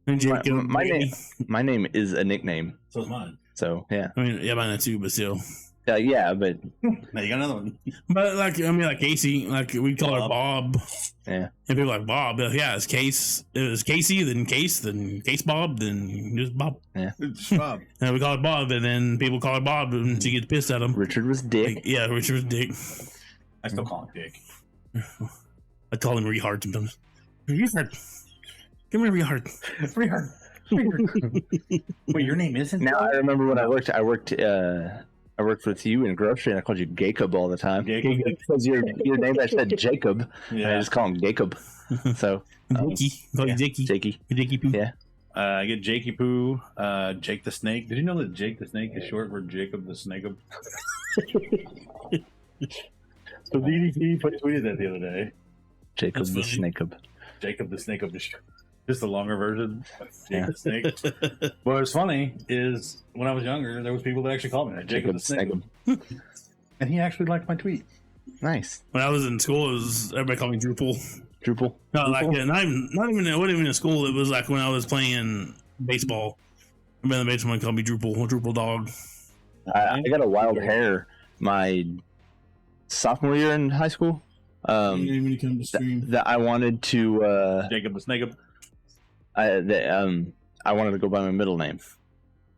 My name is a nickname. So is mine. So yeah. I mean, yeah, mine too, but still. Yeah, but now you got another one. But like Casey, like we call her Bob. Yeah. And people are like Bob, like, yeah, it's Case. It was Casey, then Case Bob, then just Bob. Yeah. It's Bob. And we call it Bob, and then people call it Bob, and she gets pissed at him. Richard was Dick. Like, yeah, Richard was Dick. I still call him Dick. I call him Rehard sometimes. Rehard. Come here, Rehard. Rehard. Wait, your name isn't? Now I remember when I worked with you in grocery, and I called you Jacob all the time. Because your name I said Jacob. Yeah. I just call him Jacob. So Jakey. Call you Jakey. Jakey Poo. Yeah. I get Jakey Poo, Jake the Snake. Did you know that Jake the Snake is short for Jacob the Snake? So DDP tweeted that the other day. Jacob the Snake. Jacob the Snake is just the longer version of Jake the Snake. What's funny is when I was younger, there was people that actually called me that, Jacob the Snake. And he actually liked my tweet. Nice. When I was in school, everybody called me Drupal. Drupal? No, like not even it wasn't even in school. It was like when I was playing baseball. I remember the baseball called me Drupal Dog. I got a wild hair my sophomore year in high school. That I wanted to Jacob the Snake. I wanted to go by my middle name.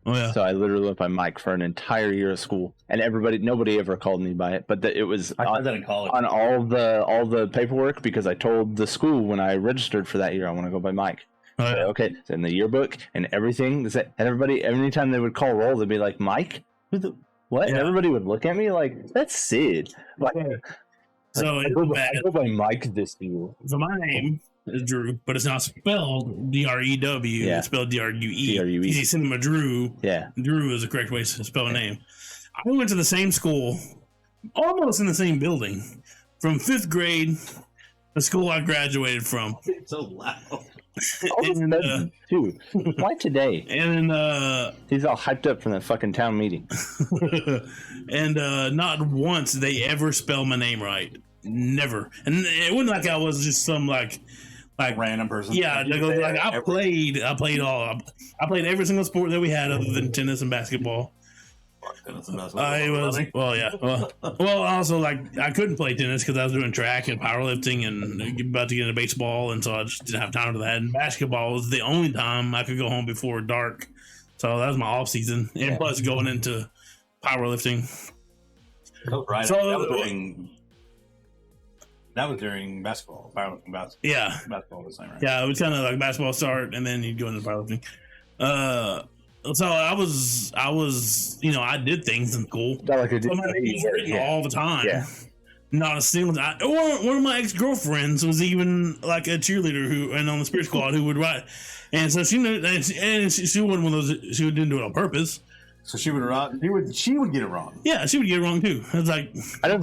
Oh yeah. So I literally went by Mike for an entire year of school, and nobody ever called me by it. But it was I tried that in college on all the paperwork because I told the school when I registered for that year I want to go by Mike. Oh, yeah. Okay, so in the yearbook and everything, and everybody anytime they would call roll, they'd be like, Mike, what? Yeah. And everybody would look at me like, that's Sid. Like, so I go by Mike this year. So my name is Drew, but it's not spelled Drew. Yeah. It's spelled Drue. Drue. You see, Cinemadrue. Yeah. Drew is the correct way to spell a name. I went to the same school, almost in the same building, from 5th grade, the school I graduated from. It's so loud. Dude, why today? And he's all hyped up from that fucking town meeting. And not once did they ever spell my name right. Never. And it wasn't like I was just some like random person. Yeah, I played every single sport that we had other than tennis and basketball. Well, also like I couldn't play tennis because I was doing track and powerlifting and about to get into baseball, and so I just didn't have time for that. And basketball was the only time I could go home before dark, so that was my off season. And plus going into powerlifting. Oh, right. So that was during basketball. Powerlifting basketball. Yeah, basketball was the same, right? Yeah, it was kind of like basketball start, and then you'd go into powerlifting. So I was, I did things in school. Like all the time. Yeah. Not a single time. One of my ex-girlfriends was even like a cheerleader and on the spirit squad who would write. And so she knew, and she wasn't one of those, she didn't do it on purpose. So she would get it wrong. Yeah, she would get it wrong too. It's like I don't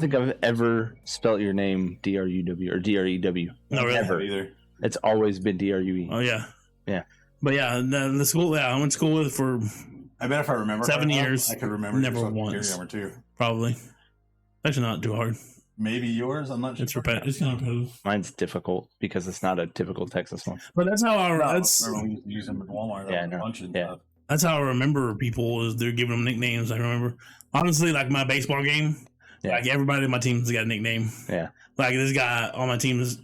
think I've ever spelt your name DRUW or DREW. No, really? Never Either. It's always been DRUE. Oh yeah. Yeah. But yeah, the school. Yeah, I went to school with for. I bet if I remember 7 years, I could remember never once. Number too. Probably. Actually, not too hard. Maybe yours. I'm not sure. It's repetitive. It's not repetitive. Mine's difficult because it's not a typical Texas one. But that's how I. Remember when we used to use them at Walmart. Yeah, Stuff. That's how I remember people is they're giving them nicknames. I remember honestly, like my baseball game. Yeah. Like everybody on my team's got a nickname. Yeah. Like this guy on my team, his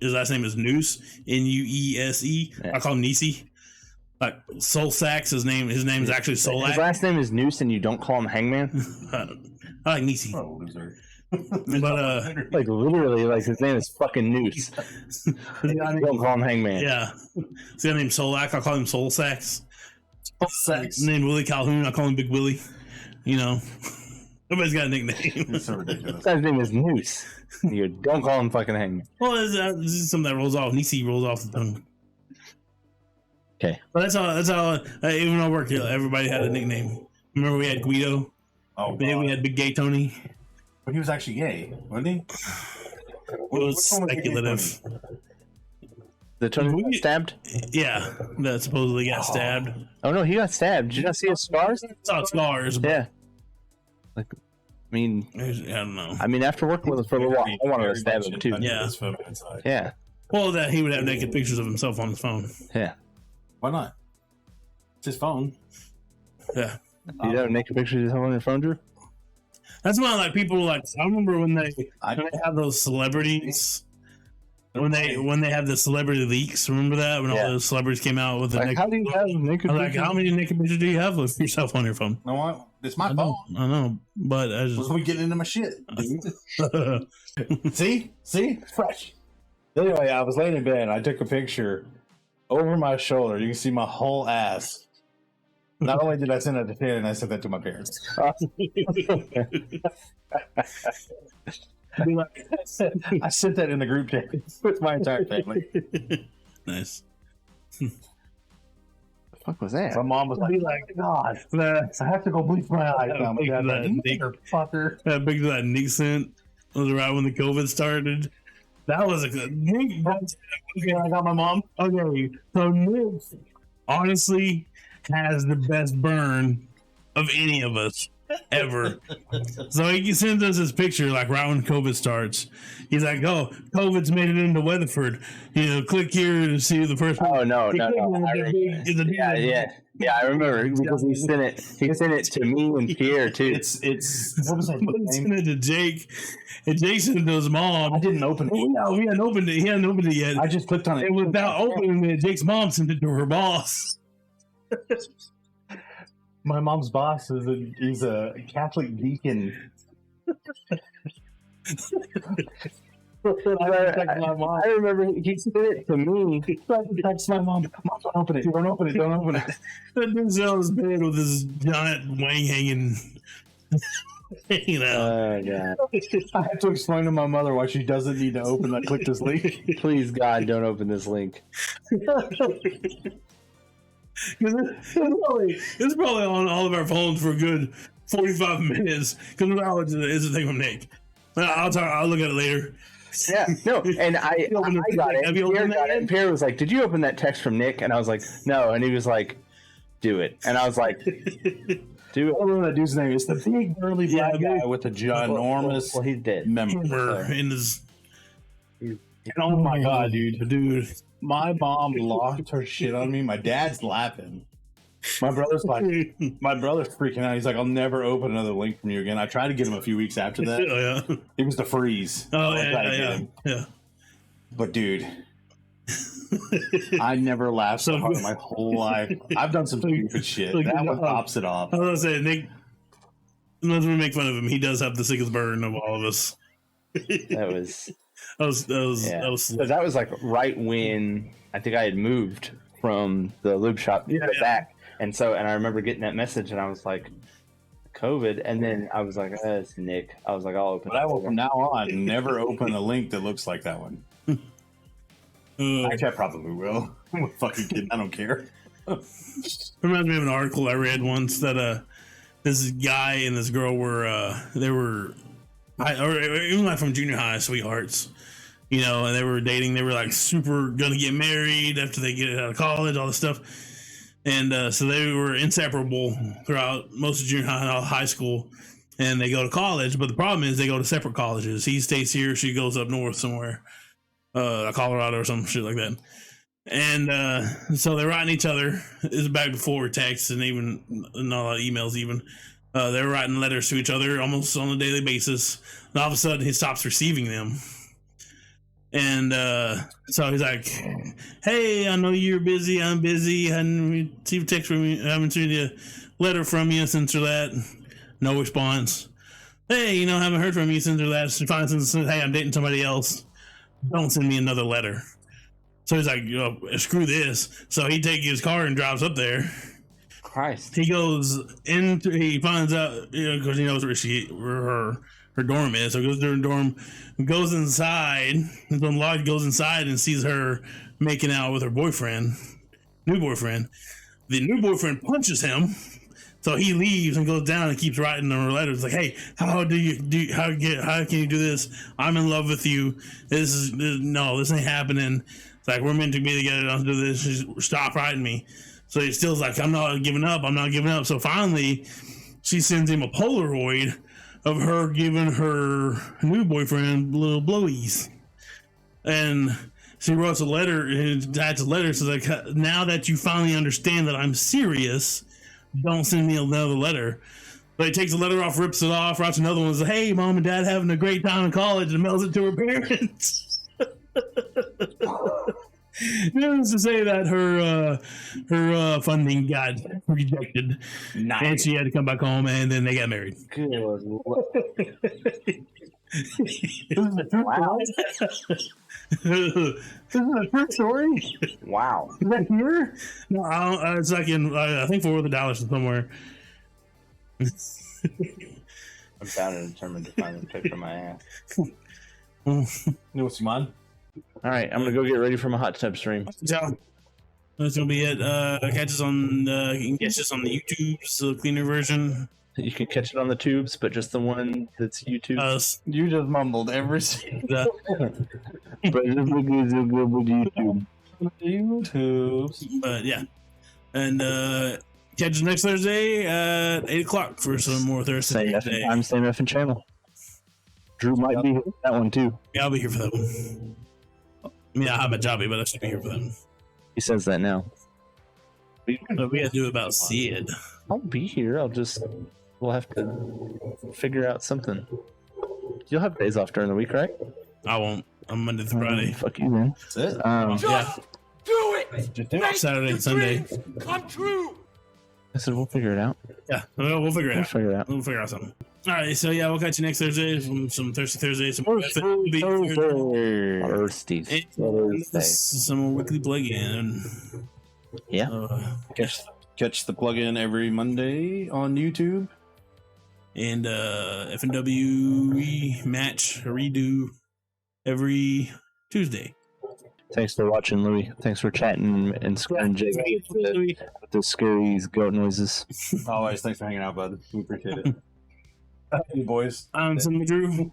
last name is Noose, Nuese. Yeah. I call him Nisi. Like Soul Sax, his name is actually Solak. His last name is Noose, and you don't call him Hangman. I like Nisi. Oh, loser. But Like literally, like his name is fucking Noose. You don't call him Hangman. yeah, this guy named Solak. I call him Soul Sax. Sex. Named Willie Calhoun. I call him Big Willie. You know, everybody's got a nickname. It's so ridiculous. This guy's name is Noose. You don't call him fucking Hangman. Well, this is something that rolls off. Nisi rolls off the tongue. Okay. But that's how. Even I worked here, everybody had a nickname. Remember we had Guido. Oh, Then we had Big Gay Tony. but he was actually gay, wasn't he? It was speculative. The Tony who got stabbed? Yeah, that supposedly got stabbed. Oh no, he got stabbed. Did you not see his scars? Saw scars. But Yeah. Like, I mean, I don't know. after working with him for a little while, I wanted to stab him too. Yeah. Yeah. Well, that he would have naked pictures of himself on his phone. Yeah. Why not? It's his phone. Yeah. You have naked pictures of yourself on your phone, Drew? That's why like people like I remember when they have those celebrities when they have the celebrity leaks. Remember that when all those celebrities came out with the Like, naked, how do you have naked like pictures? how many naked pictures do you have of yourself on your phone? No, what? It's my I phone. know, but I just We getting into my shit, dude. See, it's fresh. Anyway, I was laying in bed and I took a picture over my shoulder. You can see my whole ass. Not only did I send that to Shannon, I sent that to my parents. I sent that in the group chat with my entire family. nice. The fuck was that? My mom was like, God, I have to go bleach my eyes now. My dad's like, fucker. That big that Nick sent was right when the COVID started. That was a good Nick. Okay, I got my mom. Okay, so Nick honestly has the best burn of any of us ever. So he sends us his picture like right when COVID starts. He's like, "Oh, COVID's made it into Weatherford. You know, click here to see the first." Oh no! Yeah, I remember because he sent it. He sent it to me and Pierre too. It's what was that sent it to Jake, and Jake sent it to his mom. I didn't open it. No, he hadn't opened it. He hadn't opened it yet. I just clicked on it. And without opening it, Jake's mom sent it to her boss. My mom's boss is a Catholic deacon. I remember he sent it to me. He tried to text my mom. Mom, don't open it. Don't open it. Don't open it. That dude's on his bed with his giant wang hanging. You know. God. I have to explain to my mother why she doesn't need to open that. Click this link. Please, God, don't open this link. It's probably on all of our phones for a good 45 minutes because it's a thing from Nick. I'll look at it later. Yeah, no, and I got it. Pierre got it. And Pierre was like, "Did you open that text from Nick?" And I was like, "No." And he was like, "Do it." And I was like, "Do it." I don't know that dude's name. It's the big burly black guy with a ginormous. Well, he's dead. Member in his. Oh my god, dude! My mom lost her shit on me. My dad's laughing. My brother's freaking out. He's like, "I'll never open another link from you again." I tried to get him a few weeks after that. Oh, yeah. It was the freeze. Oh, yeah. But dude, I never laughed so hard in my whole life. I've done some stupid shit. That one tops it off. I was gonna say, Nick. Let's make fun of him. He does have the sickest burn of all of us. That was like right when I think I had moved from the lube shop back. And I remember getting that message and I was like, COVID, and then I was like, it's Nick. I was like, I'll open. But I will from now on never open a link that looks like that one. Actually, I probably will. I'm a fucking kid. I don't care. Reminds me of an article I read once that this guy and this girl were even like from junior high sweethearts, you know, and they were dating. They were like super gonna get married after they get out of college, all this stuff. And so they were inseparable throughout most of junior high and all high school, and they go to college. But the problem is they go to separate colleges. He stays here, she goes up north somewhere, Colorado or some shit like that. And so they're writing each other. This is back before text and even not a lot of emails even. They're writing letters to each other almost on a daily basis. And all of a sudden he stops receiving them. And so he's like, hey, I know you're busy. I'm busy. I haven't received a text from you. I haven't received a letter from you since or that. No response. Hey, you know, I haven't heard from you since or that. Finally says, hey, I'm dating somebody else. Don't send me another letter. So he's like, screw this. So he takes his car and drives up there. Christ. He goes into, he finds out, because he knows where her dorm is. So he goes to her dorm, goes inside, his unlocked, goes inside and sees her making out with her boyfriend, new boyfriend. The new boyfriend punches him. So he leaves and goes down and keeps writing her letters like, hey, how can you do this? I'm in love with you. This ain't happening. It's like, we're meant to be together. Don't do this. Just stop writing me. So he still's like, I'm not giving up. So finally she sends him a Polaroid of her giving her new boyfriend little blowies. And she wrote a letter, and that's a letter. So like, now that you finally understand that I'm serious, don't send me another letter. But he takes the letter off, rips it off, writes another one, says, hey, mom and dad having a great time in college, and mails it to her parents. Needless to say that her funding got rejected. Nice. And she had to come back home, and then they got married. Good. Wow. This is a true story. Wow. Is that here? No, it's like in I think Fort Worth, Dallas, somewhere. I'm bound and determined to find a picture of my ass. You know what's mine? All right, I'm gonna go get ready for my hot tub stream. Yeah. That's gonna be it. Catch us on you can catch us on the YouTube, so the cleaner version. You can catch it on the tubes, but just the one that's YouTube. You just mumbled every single. But YouTube. YouTube. But yeah, and catch us next Thursday at 8:00 for some more Thursday. I'm same effing channel. Drew might be here for that one too. Yeah, I'll be here for that one. I mean, I have a jobby, but I should be here for that one. He says that now. But we got to do about Sid. I'll be here. We'll have to figure out something. You'll have days off during the week, right? I won't. I'm Monday through Friday. Fuck you, man. That's it. Yeah. Do it! Just do it. Saturday and Sunday. Come true! I said we'll figure it out. Yeah, we'll figure it out. Figure it out. We'll figure out something. All right, so yeah, we'll catch you next Thursday. Some Thursty Thursday, some Thursday. some more weekly plug-in. Yeah. Catch the plug-in every Monday on YouTube. And FNW redo every Tuesday. Thanks for watching, Louis. Thanks for chatting and scaring Jake with the scary goat noises. Always. Thanks for hanging out, bud. We appreciate it. Hey, boys. I'm Cinemadrue.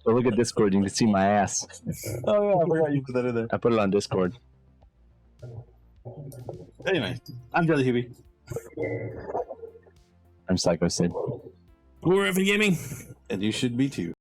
So look at Discord. You can see my ass. Oh, yeah. I forgot you put that in there. I put it on Discord. Anyway, I'm Jellyhewby. I'm PsychoSid. We're FN Gaming. And you should be too.